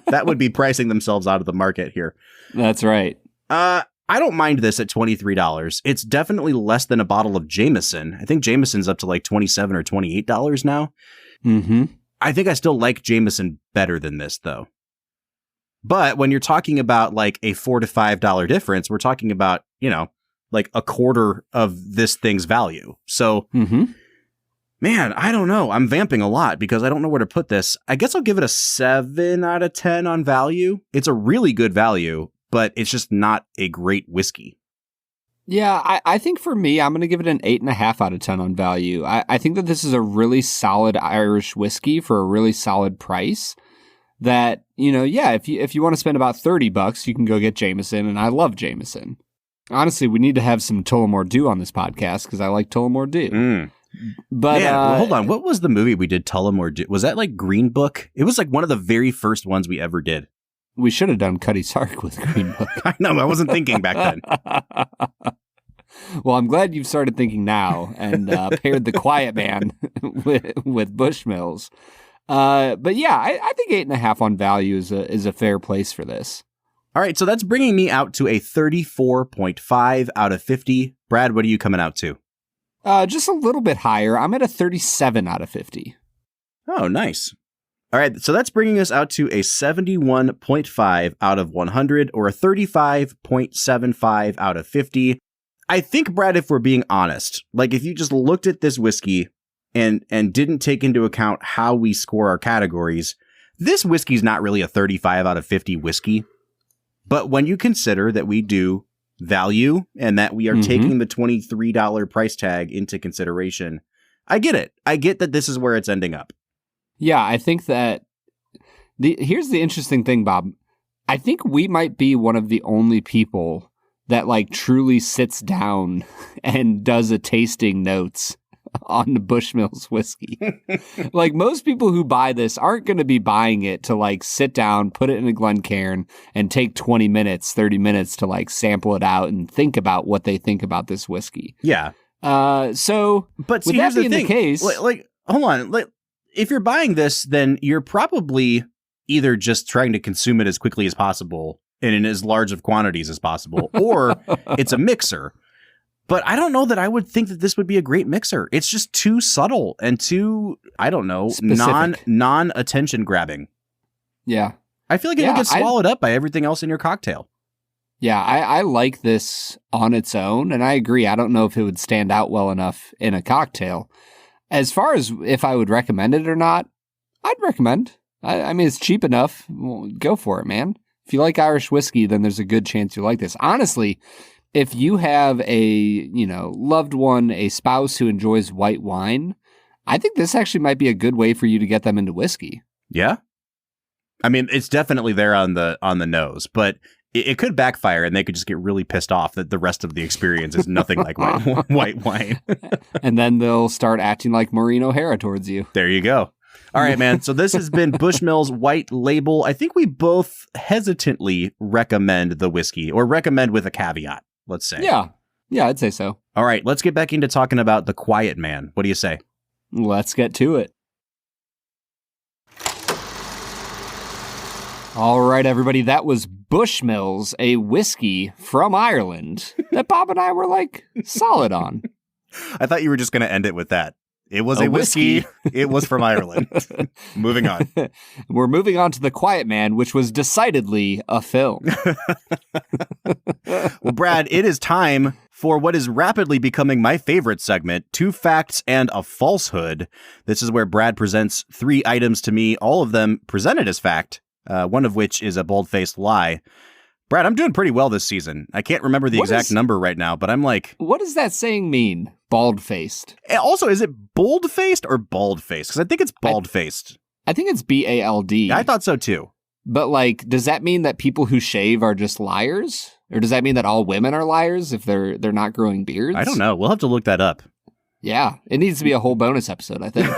that would be pricing themselves out of the market here. That's right. I don't mind this at $23. It's definitely less than a bottle of Jameson. I think Jameson's up to like $27 or $28 now. Mm-hmm. I think I still like Jameson better than this, though. But when you're talking about like a $4 to $5 difference, we're talking about, like a quarter of this thing's value. So, man, I don't know. I'm vamping a lot because I don't know where to put this. I guess I'll give it a 7 out of 10 on value. It's a really good value, but it's just not a great whiskey. Yeah, I think for me, I'm going to give it an 8.5 out of 10 on value. I think that this is a really solid Irish whiskey for a really solid price. That, if you want to spend about $30, you can go get Jameson, and I love Jameson. Honestly, we need to have some Tullamore Dew on this podcast because I like Tullamore Dew. But man, hold on. What was the movie we did Tullamore Dew? Was that like Green Book? It was like one of the very first ones we ever did. We should have done Cutty Sark with Green Book. I know. I wasn't thinking back then. Well, I'm glad you've started thinking now and paired The Quiet Man with Bushmills. But yeah, I think 8.5 on value is a fair place for this. All right, so that's bringing me out to a 34.5 out of 50. Brad, what are you coming out to? Just a little bit higher. I'm at a 37 out of 50. Oh, nice. All right, so that's bringing us out to a 71.5 out of 100, or a 35.75 out of 50. I think, Brad, if we're being honest, like if you just looked at this whiskey and didn't take into account how we score our categories, this whiskey's not really a 35 out of 50 whiskey. But when you consider that we do value and that we are taking the $23 price tag into consideration, I get it. I get that this is where it's ending up. Yeah, I think that here's the interesting thing, Bob. I think we might be one of the only people that like truly sits down and does a tasting notes on the Bushmills whiskey. Like most people who buy this aren't going to be buying it to like sit down, put it in a Glencairn and take 20 minutes, 30 minutes to like sample it out and think about what they think about this whiskey. Yeah. But with that being the case, like hold on. If you're buying this, then you're probably either just trying to consume it as quickly as possible and in as large of quantities as possible, or it's a mixer. But I don't know that I would think that this would be a great mixer. It's just too subtle and too, I don't know, non-attention grabbing. Yeah. I feel like it would get swallowed up by everything else in your cocktail. Yeah, I like this on its own, and I agree. I don't know if it would stand out well enough in a cocktail. As far as if I would recommend it or not, I'd recommend. I mean, it's cheap enough. Well, go for it, man. If you like Irish whiskey, then there's a good chance you like this. Honestly, if you have a, loved one, a spouse who enjoys white wine, I think this actually might be a good way for you to get them into whiskey. Yeah. I mean, it's definitely there on the nose, but it could backfire and they could just get really pissed off that the rest of the experience is nothing like white wine. And then they'll start acting like Maureen O'Hara towards you. There you go. All right, man. So this has been Bushmills White Label. I think we both hesitantly recommend the whiskey, or recommend with a caveat, let's say. Yeah, I'd say so. All right, let's get back into talking about The Quiet Man. What do you say? Let's get to it. All right, everybody, that was Bushmills, a whiskey from Ireland that Bob and I were like solid on. I thought you were just going to end it with that. It was a whiskey. It was from Ireland. Moving on. We're moving on to The Quiet Man, which was decidedly a film. Well, Brad, it is time for what is rapidly becoming my favorite segment, 2 Facts and a Falsehood. This is where Brad presents 3 items to me, all of them presented as fact, one of which is a bold-faced lie. Brad, I'm doing pretty well this season. I can't remember the exact number right now, but I'm like... What does that saying mean? Bald-faced. Also, is it bold-faced or bald-faced? Because I think it's bald-faced. I think it's B-A-L-D. I thought so, too. But, like, does that mean that people who shave are just liars? Or does that mean that all women are liars if they're not growing beards? I don't know. We'll have to look that up. Yeah. It needs to be a whole bonus episode, I think.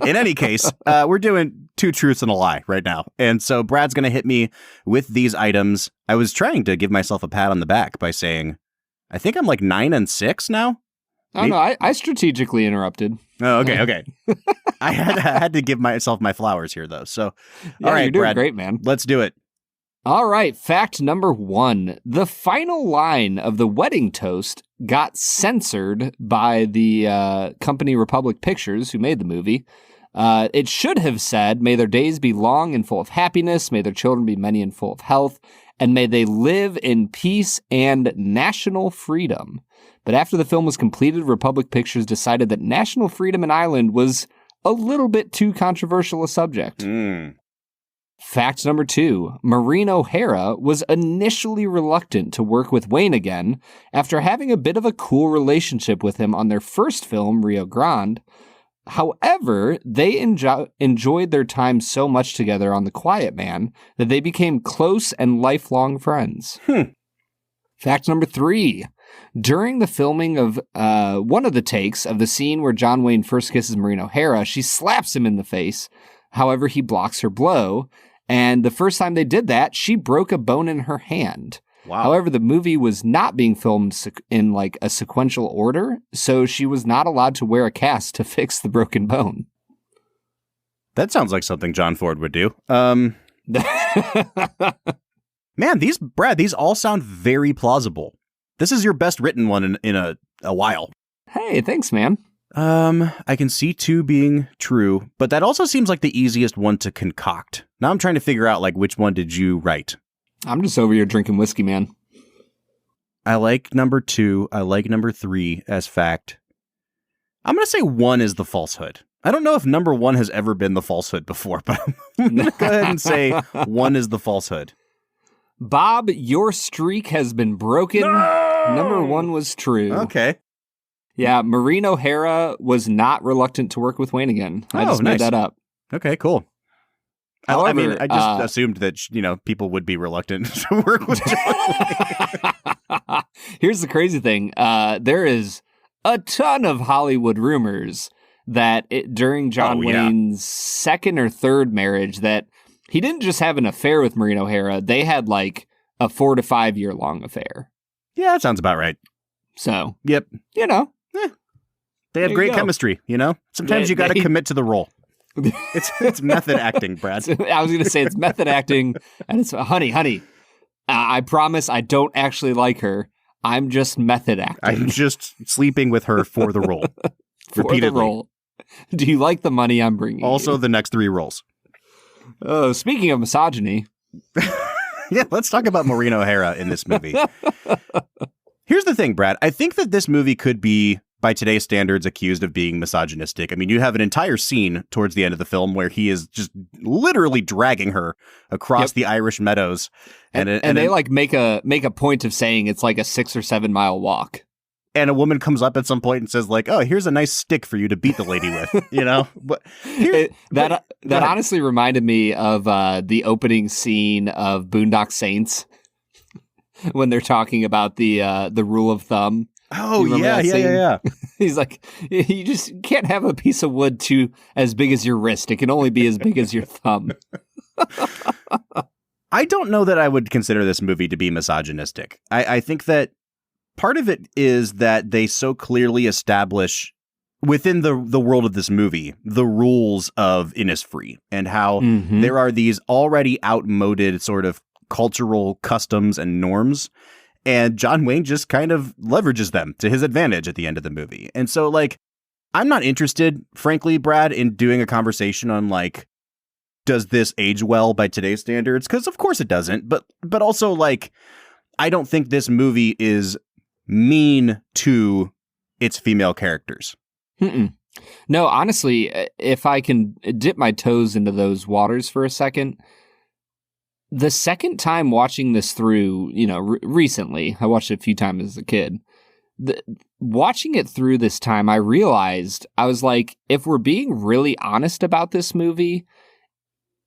In any case, we're doing 2 truths and a lie right now. And so Brad's going to hit me with these items. I was trying to give myself a pat on the back by saying, I think I'm like 9 and 6 now. Oh, no, I strategically interrupted. Oh, okay. I had to give myself my flowers here, though. So, Yeah, all right, you're doing Brad, great, man. let's do it. All right, fact number 1. The final line of the wedding toast got censored by the company Republic Pictures, who made the movie. It should have said, "May their days be long and full of happiness, may their children be many and full of health, and may they live in peace and national freedom." But after the film was completed, Republic Pictures decided that national freedom in Ireland was a little bit too controversial a subject. Fact number 2, Maureen O'Hara was initially reluctant to work with Wayne again after having a bit of a cool relationship with him on their first film, Rio Grande. However, they enjoyed their time so much together on The Quiet Man that they became close and lifelong friends. Fact number 3, during the filming of one of the takes of the scene where John Wayne first kisses Maureen O'Hara, she slaps him in the face. However, he blocks her blow, and the first time they did that, she broke a bone in her hand. Wow. However, the movie was not being filmed in like a sequential order, so she was not allowed to wear a cast to fix the broken bone. That sounds like something John Ford would do. Man, these all sound very plausible. This is your best written one in a while. Hey, thanks, man. I can see 2 being true, but that also seems like the easiest one to concoct. Now I'm trying to figure out, like, which one did you write? I'm just over here drinking whiskey, man. I like number 2. I like number 3 as fact. I'm going to say 1 is the falsehood. I don't know if number 1 has ever been the falsehood before, but I'm going to go ahead and say 1 is the falsehood. Bob, your streak has been broken. No! Number 1 was true. Okay. Yeah, Maureen O'Hara was not reluctant to work with Wayne again. I just made that up. Okay, cool. However, I mean, I just assumed that, people would be reluctant to work with John Wayne. Here's the crazy thing. There is a ton of Hollywood rumors that during John Wayne's second or third marriage that he didn't just have an affair with Maureen O'Hara. They had like a 4 to 5 year long affair. Yeah, that sounds about right. So, yep. They have great chemistry, Sometimes you got to commit to the role. It's method acting, Brad. I was going to say it's method acting, and it's honey. I promise I don't actually like her. I'm just method acting. I'm just sleeping with her for the role. Repeatedly. For the role. Do you like the money I'm bringing? Also, you? The next 3 roles. Oh, speaking of misogyny. Yeah, let's talk about Maureen O'Hara in this movie. Here's the thing, Brad. I think that this movie could be, by today's standards, accused of being misogynistic. I mean, you have an entire scene towards the end of the film where he is just literally dragging her across the Irish meadows. And they like make a point of saying it's like a 6 or 7 mile walk. And a woman comes up at some point and says, like, "Oh, here's a nice stick for you to beat the lady with," But that honestly reminded me of the opening scene of Boondock Saints when they're talking about the rule of thumb. Oh yeah. He's like, you just can't have a piece of wood as big as your wrist. It can only be as big as your thumb. I don't know that I would consider this movie to be misogynistic. I think that part of it is that they so clearly establish within the world of this movie the rules of Innisfree and how there are these already outmoded sort of cultural customs and norms. And John Wayne just kind of leverages them to his advantage at the end of the movie. And so, like, I'm not interested, frankly, Brad, in doing a conversation on, like, does this age well by today's standards? Because of course it doesn't. But also, like, I don't think this movie is mean to its female characters. No, honestly, if I can dip my toes into those waters for a second, the second time watching this through, recently, I watched it a few times as a kid. Watching it through this time, I realized, I was like, if we're being really honest about this movie,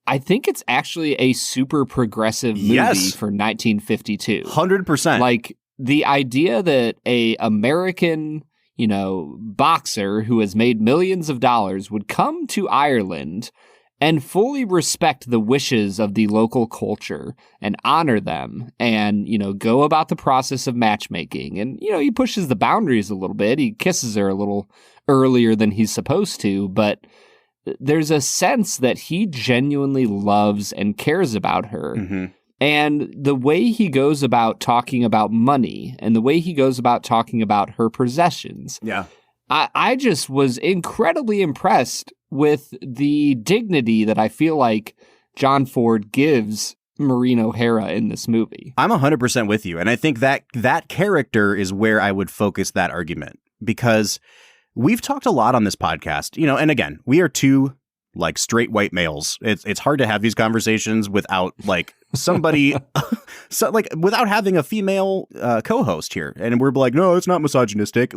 I think it's actually a super progressive movie for 1952. 100%. Like, the idea that a American, boxer who has made millions of dollars would come to Ireland and fully respect the wishes of the local culture and honor them and, go about the process of matchmaking. And, he pushes the boundaries a little bit. He kisses her a little earlier than he's supposed to, but there's a sense that he genuinely loves and cares about her. Mm-hmm. And the way he goes about talking about money and the way he goes about talking about her possessions. Yeah. I just was incredibly impressed with the dignity that I feel like John Ford gives Maureen O'Hara in this movie. I'm 100% with you. And I think that character is where I would focus that argument, because we've talked a lot on this podcast, and again, we are two straight white males. It's hard to have these conversations without somebody, without having a female co-host here. And we're like, no, it's not misogynistic.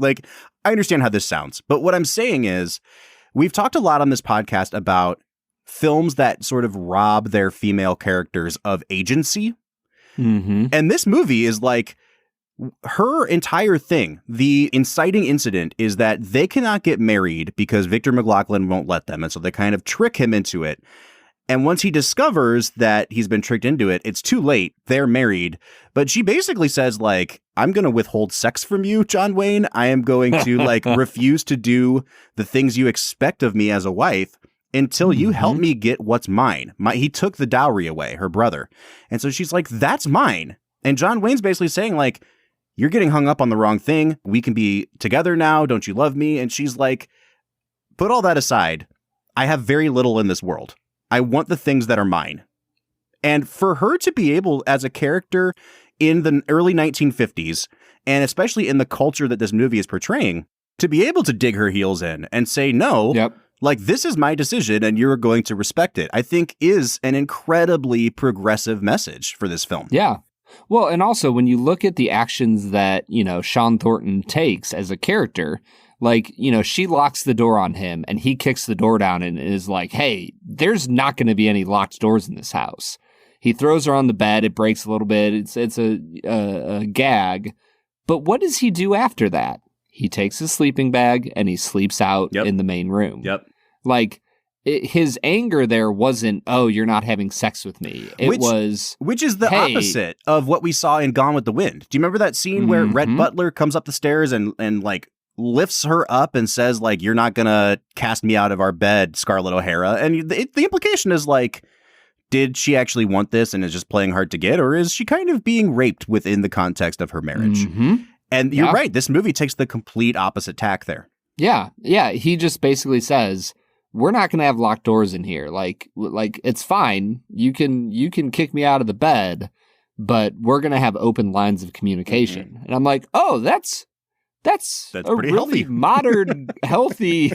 I understand how this sounds. But what I'm saying is, we've talked a lot on this podcast about films that sort of rob their female characters of agency. Mm-hmm. And this movie is her entire thing. The inciting incident is that they cannot get married because Victor McLaglen won't let them. And so they kind of trick him into it. And once he discovers that he's been tricked into it, it's too late. They're married. But she basically says, I'm going to withhold sex from you, John Wayne. I am going to refuse to do the things you expect of me as a wife until you help me get what's mine. He took the dowry away, her brother. And so she's like, that's mine. And John Wayne's basically saying, you're getting hung up on the wrong thing. We can be together now. Don't you love me? And she's like, put all that aside. I have very little in this world. I want the things that are mine. And for her to be able, as a character in the early 1950s, and especially in the culture that this movie is portraying, to be able to dig her heels in and say, no, this is my decision and you're going to respect it, I think is an incredibly progressive message for this film. Yeah. Well, and also when you look at the actions that, Sean Thornton takes as a character, she locks the door on him and he kicks the door down and is like, hey, there's not going to be any locked doors in this house. He throws her on the bed. It breaks a little bit. It's a gag. But what does he do after that? He takes his sleeping bag and he sleeps out in the main room. Yep. His anger there wasn't, oh, you're not having sex with me. Which is the opposite of what we saw in Gone with the Wind. Do you remember that scene where Rhett Butler comes up the stairs and lifts her up and says, you're not going to cast me out of our bed, Scarlett O'Hara? And the implication is did she actually want this and is just playing hard to get? Or is she kind of being raped within the context of her marriage? Mm-hmm. And you're right. This movie takes the complete opposite tack there. Yeah. Yeah. He just basically says, we're not going to have locked doors in here. It's fine. You can kick me out of the bed, but we're going to have open lines of communication. Mm-hmm. And I'm like, oh, that's a pretty really healthy. Modern, healthy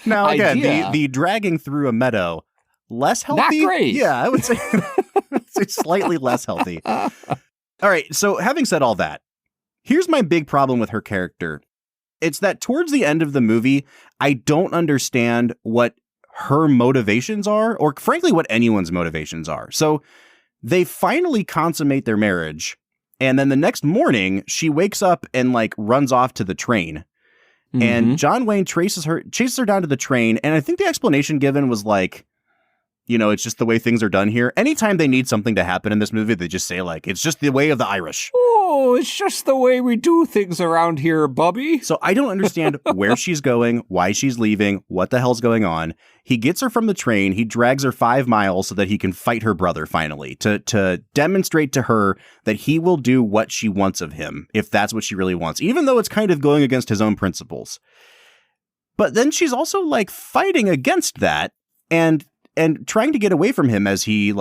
Now, again, idea. the dragging through a meadow, less healthy? Not great. Yeah, I would say it's slightly less healthy. All right, so having said all that, here's my big problem with her character. It's that towards the end of the movie, I don't understand what her motivations are, or frankly, what anyone's motivations are. So they finally consummate their marriage. And then the next morning, she wakes up and runs off to the train. Mm-hmm. And John Wayne chases her down to the train. And I think the explanation given was it's just the way things are done here. Anytime they need something to happen in this movie, they just say it's just the way of the Irish. Oh, it's just the way we do things around here, Bubby. So I don't understand where she's going, why she's leaving, what the hell's going on. He gets her from the train. He drags her 5 miles so that he can fight her brother finally to demonstrate to her that he will do what she wants of him, if that's what she really wants, even though it's kind of going against his own principles. But then she's also fighting against that and trying to get away from him as he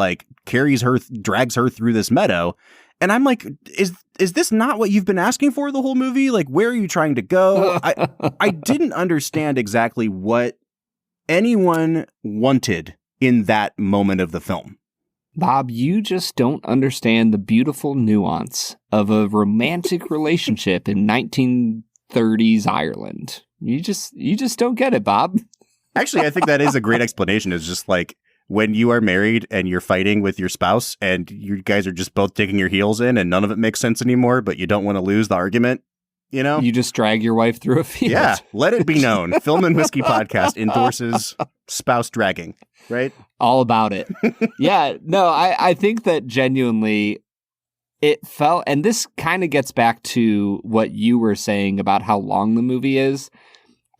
drags her through this meadow. And I'm like, is this not what you've been asking for the whole movie? Where are you trying to go? I didn't understand exactly what anyone wanted in that moment of the film. Bob, you just don't understand the beautiful nuance of a romantic relationship in 1930s Ireland. You just don't get it, Bob. Actually, I think that is a great explanation. It's just when you are married and you're fighting with your spouse and you guys are just both digging your heels in and none of it makes sense anymore, but you don't want to lose the argument. You know? You just drag your wife through a field. Yeah, let it be known. Film and Whiskey Podcast endorses spouse dragging, right? All about it. Yeah, no, I think that genuinely it felt, and this kind of gets back to what you were saying about how long the movie is.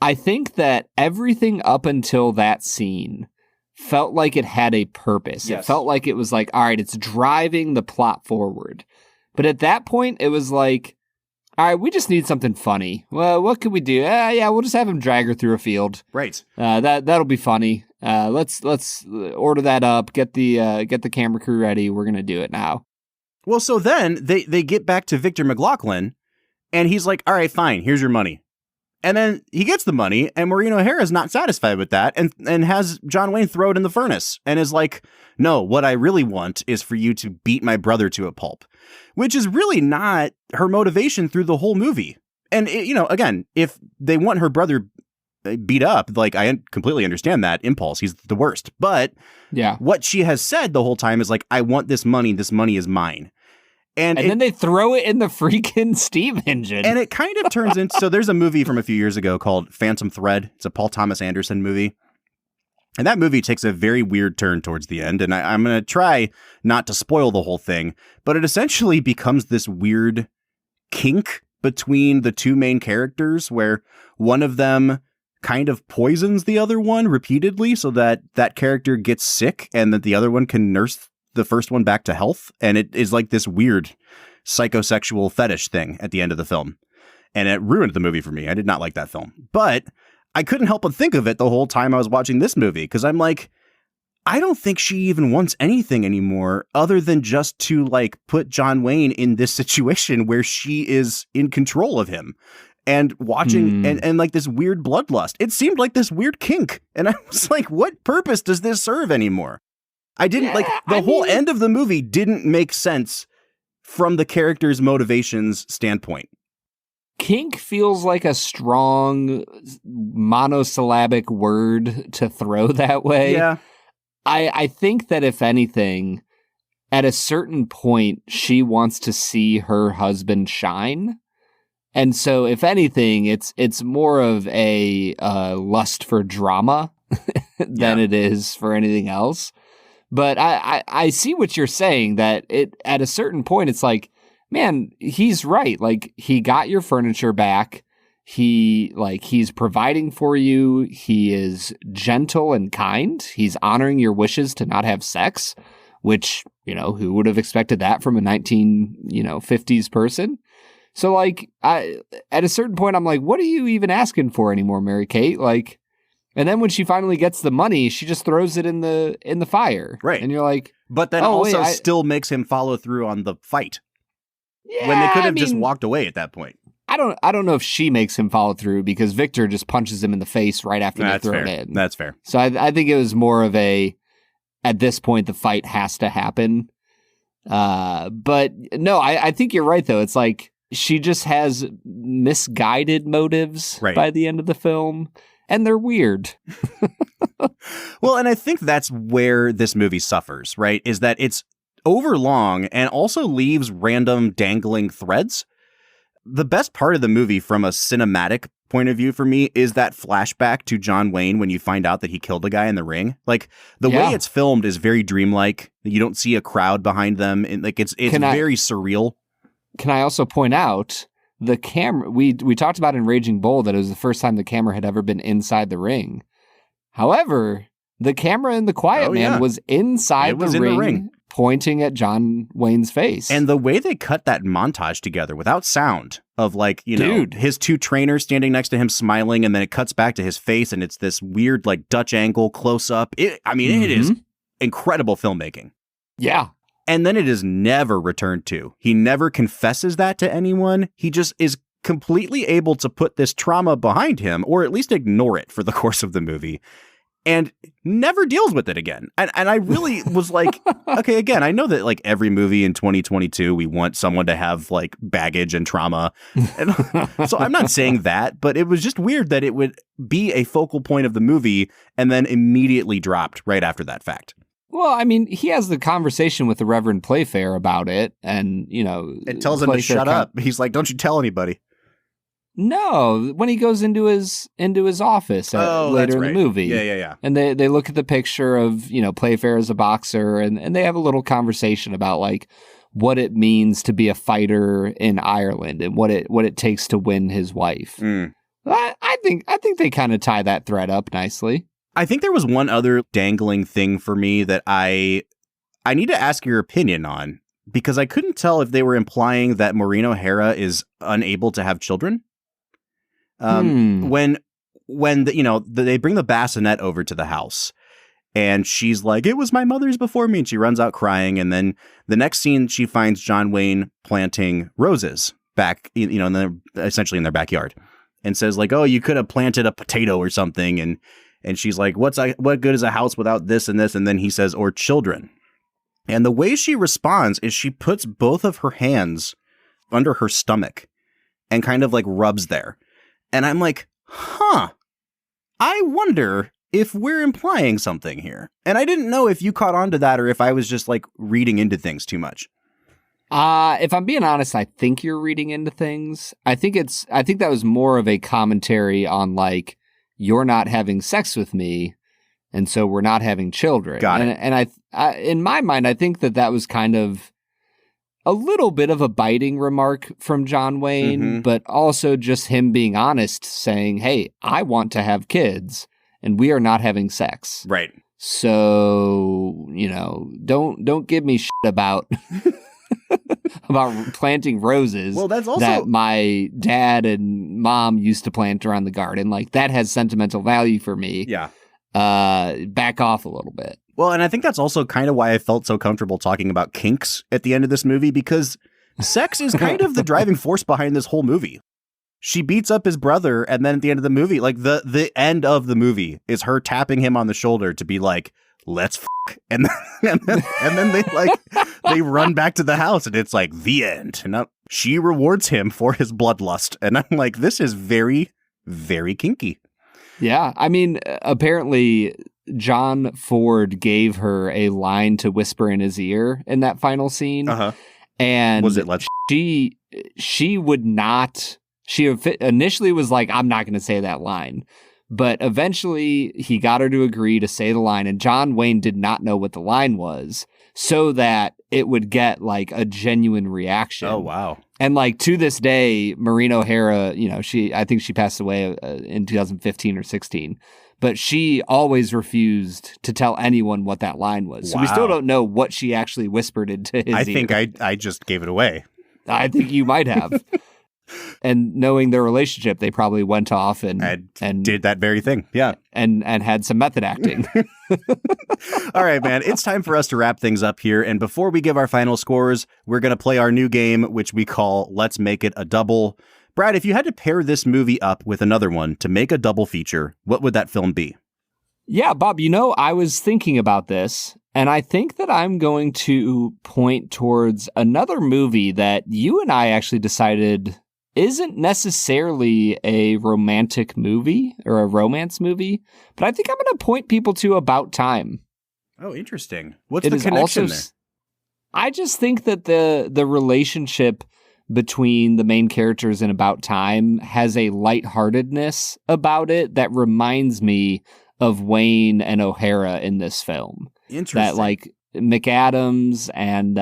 I think that everything up until that scene felt like it had a purpose. Yes. It felt like it was like, all right, it's driving the plot forward. But at that point, it was like, all right, we just need something funny. Well, what could we do? Yeah, we'll just have him drag her through a field. Right. That'll be funny. Let's order that up. Get the camera crew ready. We're gonna do it now. Well, so then they get back to Victor McLaughlin, and he's like, all right, fine, here's your money. And then he gets the money, and Maureen O'Hara's not satisfied with that, and has John Wayne throw it in the furnace, and is like, no, what I really want is for you to beat my brother to a pulp, which is really not her motivation through the whole movie. And, again, if they want her brother beat up, like, I completely understand that impulse. He's the worst. But yeah, what she has said the whole time is like, I want this money is mine. And then they throw it in the freaking steam engine. And it kind of turns into... So there's a movie from a few years ago called Phantom Thread. It's a Paul Thomas Anderson movie. And that movie takes a very weird turn towards the end. And I'm going to try not to spoil the whole thing. But it essentially becomes this weird kink between the two main characters where one of them kind of poisons the other one repeatedly so that that character gets sick and that the other one can nurse the first one back to health. And it is like this weird psychosexual fetish thing at the end of the film. And it ruined the movie for me. I did not like that film. But I couldn't help but think of it the whole time I was watching this movie, because I'm like, I don't think she even wants anything anymore other than just to like put John Wayne in this situation where she is in control of him and watching and like this weird bloodlust. It seemed like this weird kink. And I was like, what purpose does this serve anymore? I didn't the whole end of the movie didn't make sense from the character's motivations standpoint. Kink feels like a strong monosyllabic word to throw that way. Yeah. I think that if anything, at a certain point, she wants to see her husband shine. And so if anything, it's more of a lust for drama than it is for anything else. But I see what you're saying, that it at a certain point, it's like, man, he's right. Like, he got your furniture back. He's providing for you. He is gentle and kind. He's honoring your wishes to not have sex, which, who would have expected that from a 50s person? So, like, at a certain point, I'm like, what are you even asking for anymore, Mary Kate? Like, and then when she finally gets the money, she just throws it in the fire. Right. And you're like, but then still makes him follow through on the fight. Yeah, when they could have just walked away at that point. I don't know if she makes him follow through, because Victor just punches him in the face right after they throw it in. That's fair. So I think it was more of at this point, the fight has to happen. But no, I think you're right, though. It's like she just has misguided motives by the end of the film. And they're weird. Well, and I think that's where this movie suffers, right? Is that it's overlong and also leaves random dangling threads. The best part of the movie from a cinematic point of view for me is that flashback to John Wayne when you find out that he killed a guy in the ring. Like, the way it's filmed is very dreamlike. You don't see a crowd behind them. And like, it's very surreal. Can I also point out the camera? We talked about in Raging Bull that it was the first time the camera had ever been inside the ring. However, the camera in The Quiet Man was inside the ring, pointing at John Wayne's face. And the way they cut that montage together without sound of, like, his two trainers standing next to him smiling, and then it cuts back to his face, and it's this weird, like, Dutch angle close up. It is incredible filmmaking. Yeah. And then it is never returned to. He never confesses that to anyone. He just is completely able to put this trauma behind him, or at least ignore it for the course of the movie, and never deals with it again. And I really was like, okay, again, I know that like every movie in 2022, we want someone to have like baggage and trauma. And so I'm not saying that, but it was just weird that it would be a focal point of the movie and then immediately dropped right after that fact. Well, I mean, he has the conversation with the Reverend Playfair about it, and, it tells him to shut up. He's like, don't you tell anybody. No, when he goes into his office later in the movie. Yeah. And they look at the picture of, Playfair as a boxer, and they have a little conversation about like what it means to be a fighter in Ireland and what it takes to win his wife. I think they kind of tie that thread up nicely. I think there was one other dangling thing for me that I need to ask your opinion on, because I couldn't tell if they were implying that Maureen O'Hara is unable to have children. When they bring the bassinet over to the house, and she's like, "It was my mother's before me," and she runs out crying. And then the next scene, she finds John Wayne planting roses back, essentially in their backyard, and says like, "Oh, you could have planted a potato or something." And she's like, what good is a house without this and this? And then he says, "Or children." And the way she responds is she puts both of her hands under her stomach and kind of like rubs there. And I'm like, I wonder if we're implying something here. And I didn't know if you caught on to that or if I was just like reading into things too much. If I'm being honest, I think you're reading into things. I think that was more of a commentary on like, you're not having sex with me, and so we're not having children. Got it. And I, in my mind, I think that was kind of a little bit of a biting remark from John Wayne, but also just him being honest, saying, "Hey, I want to have kids, and we are not having sex." Right. So, don't give me shit about about planting roses. Well, that's also that my dad and mom used to plant around the garden. Like, that has sentimental value for me. Yeah. Back off a little bit. Well, and I think that's also kind of why I felt so comfortable talking about kinks at the end of this movie, because sex is kind of the driving force behind this whole movie. She beats up his brother, and then at the end of the movie, like the end of the movie is her tapping him on the shoulder to be like, "Let's f**k." And then they like they run back to the house, and it's like the end. And she rewards him for his bloodlust, and I'm like, this is very, very kinky. Yeah, I mean, apparently John Ford gave her a line to whisper in his ear in that final scene. And was it she would not. She initially was like, "I'm not going to say that line." But eventually he got her to agree to say the line, and John Wayne did not know what the line was, so that it would get like a genuine reaction. Oh, wow. And like to this day, Maureen O'Hara, I think she passed away in 2015 or 16, but she always refused to tell anyone what that line was. So we still don't know what she actually whispered into his ear. I think I just gave it away. I think you might have. And knowing their relationship, they probably went off and did that very thing. Yeah. And had some method acting. All right, man. It's time for us to wrap things up here. And before we give our final scores, we're going to play our new game, which we call Let's Make It a Double. Brad, if you had to pair this movie up with another one to make a double feature, what would that film be? Yeah, Bob, I was thinking about this, and I think that I'm going to point towards another movie that you and I actually decided isn't necessarily a romantic movie or a romance movie, but I think I'm going to point people to About Time. Oh, interesting. What's the connection there? I just think that the relationship between the main characters in About Time has a lightheartedness about it that reminds me of Wayne and O'Hara in this film. Interesting. That like McAdams and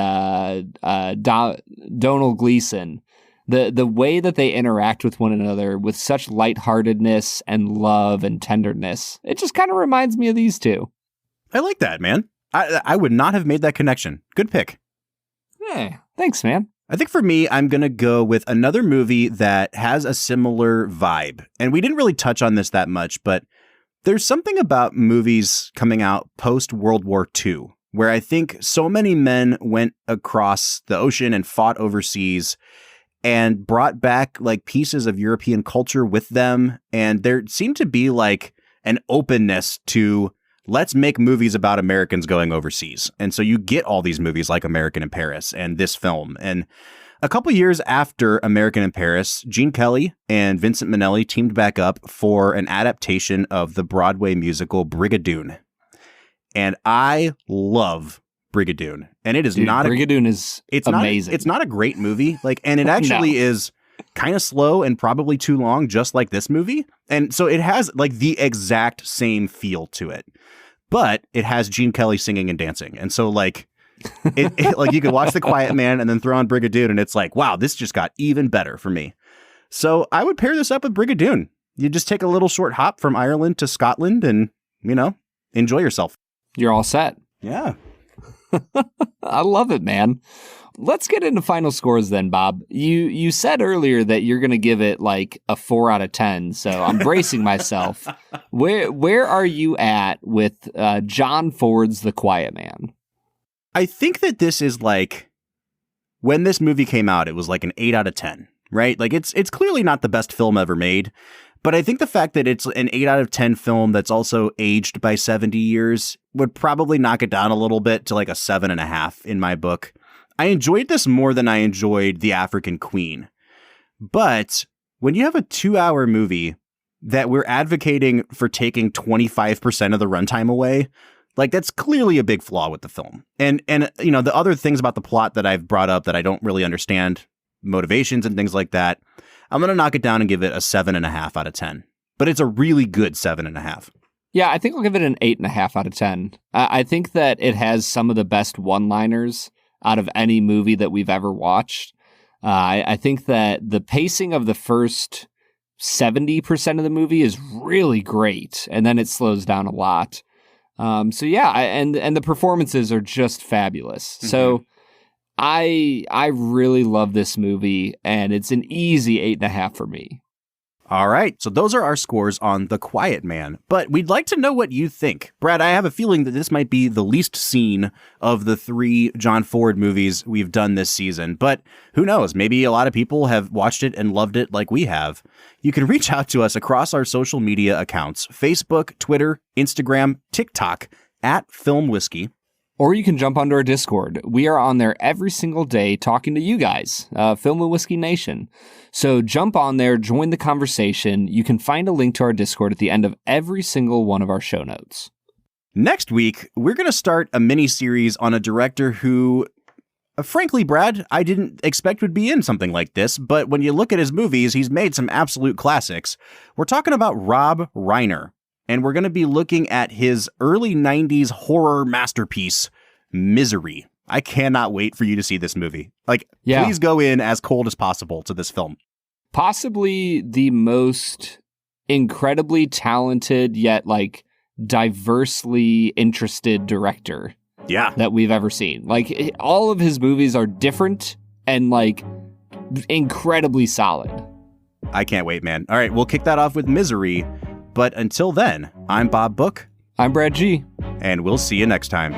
Donald Gleason, the way that they interact with one another with such lightheartedness and love and tenderness, it just kind of reminds me of these two. I like that, man. I would not have made that connection. Good pick. Yeah, thanks, man. I think for me, I'm going to go with another movie that has a similar vibe. And we didn't really touch on this that much, but there's something about movies coming out post-World War II, where I think so many men went across the ocean and fought overseas and brought back like pieces of European culture with them. And there seemed to be like an openness to let's make movies about Americans going overseas. And so you get all these movies like American in Paris and this film. And a couple years after American in Paris, Gene Kelly and Vincent Minnelli teamed back up for an adaptation of the Broadway musical Brigadoon. And I love Brigadoon. And it is not Brigadoon is amazing. It's not a great movie. Like, and it actually is kind of slow and probably too long, just like this movie. And so it has like the exact same feel to it, but it has Gene Kelly singing and dancing. And so like, like you could watch The Quiet Man and then throw on Brigadoon and it's like, wow, this just got even better for me. So I would pair this up with Brigadoon. You just take a little short hop from Ireland to Scotland and, enjoy yourself. You're all set. Yeah. I love it, man. Let's get into final scores then, Bob. You said earlier that you're going to give it like a 4 out of 10, so I'm bracing myself. Where are you at with John Ford's The Quiet Man? I think that this is like, when this movie came out, it was like an 8 out of 10, right? Like it's clearly not the best film ever made, but I think the fact that it's an 8 out of 10 film that's also aged by 70 years would probably knock it down a little bit to like a 7.5 in my book. I enjoyed this more than I enjoyed The African Queen. But when you have a 2-hour movie that we're advocating for taking 25% of the runtime away, like that's clearly a big flaw with the film. And the other things about the plot that I've brought up that I don't really understand, motivations and things like that, I'm going to knock it down and give it a 7.5 out of 10. But it's a really good 7.5. Yeah, I think I'll give it an 8.5 out of 10. I think that it has some of the best one-liners out of any movie that we've ever watched. I think that the pacing of the first 70% of the movie is really great, and then it slows down a lot. And the performances are just fabulous. Mm-hmm. So I really love this movie, and it's an easy 8.5 for me. All right, so those are our scores on The Quiet Man, but we'd like to know what you think. Brad, I have a feeling that this might be the least seen of the 3 John Ford movies we've done this season, but who knows? Maybe a lot of people have watched it and loved it like we have. You can reach out to us across our social media accounts, Facebook, Twitter, Instagram, TikTok, @FilmWhiskey. Or you can jump onto our Discord. We are on there every single day talking to you guys, Film and Whiskey Nation. So jump on there, join the conversation. You can find a link to our Discord at the end of every single one of our show notes. Next week, we're going to start a mini-series on a director who, frankly, Brad, I didn't expect would be in something like this, but when you look at his movies, he's made some absolute classics. We're talking about Rob Reiner. And we're going to be looking at his early 90s horror masterpiece, Misery. I cannot wait for you to see this movie. Please go in as cold as possible to this film. Possibly the most incredibly talented yet diversely interested director that we've ever seen. All of his movies are different and incredibly solid. I can't wait, man. All right, we'll kick that off with Misery. But until then, I'm Bob Book. I'm Brad G. And we'll see you next time.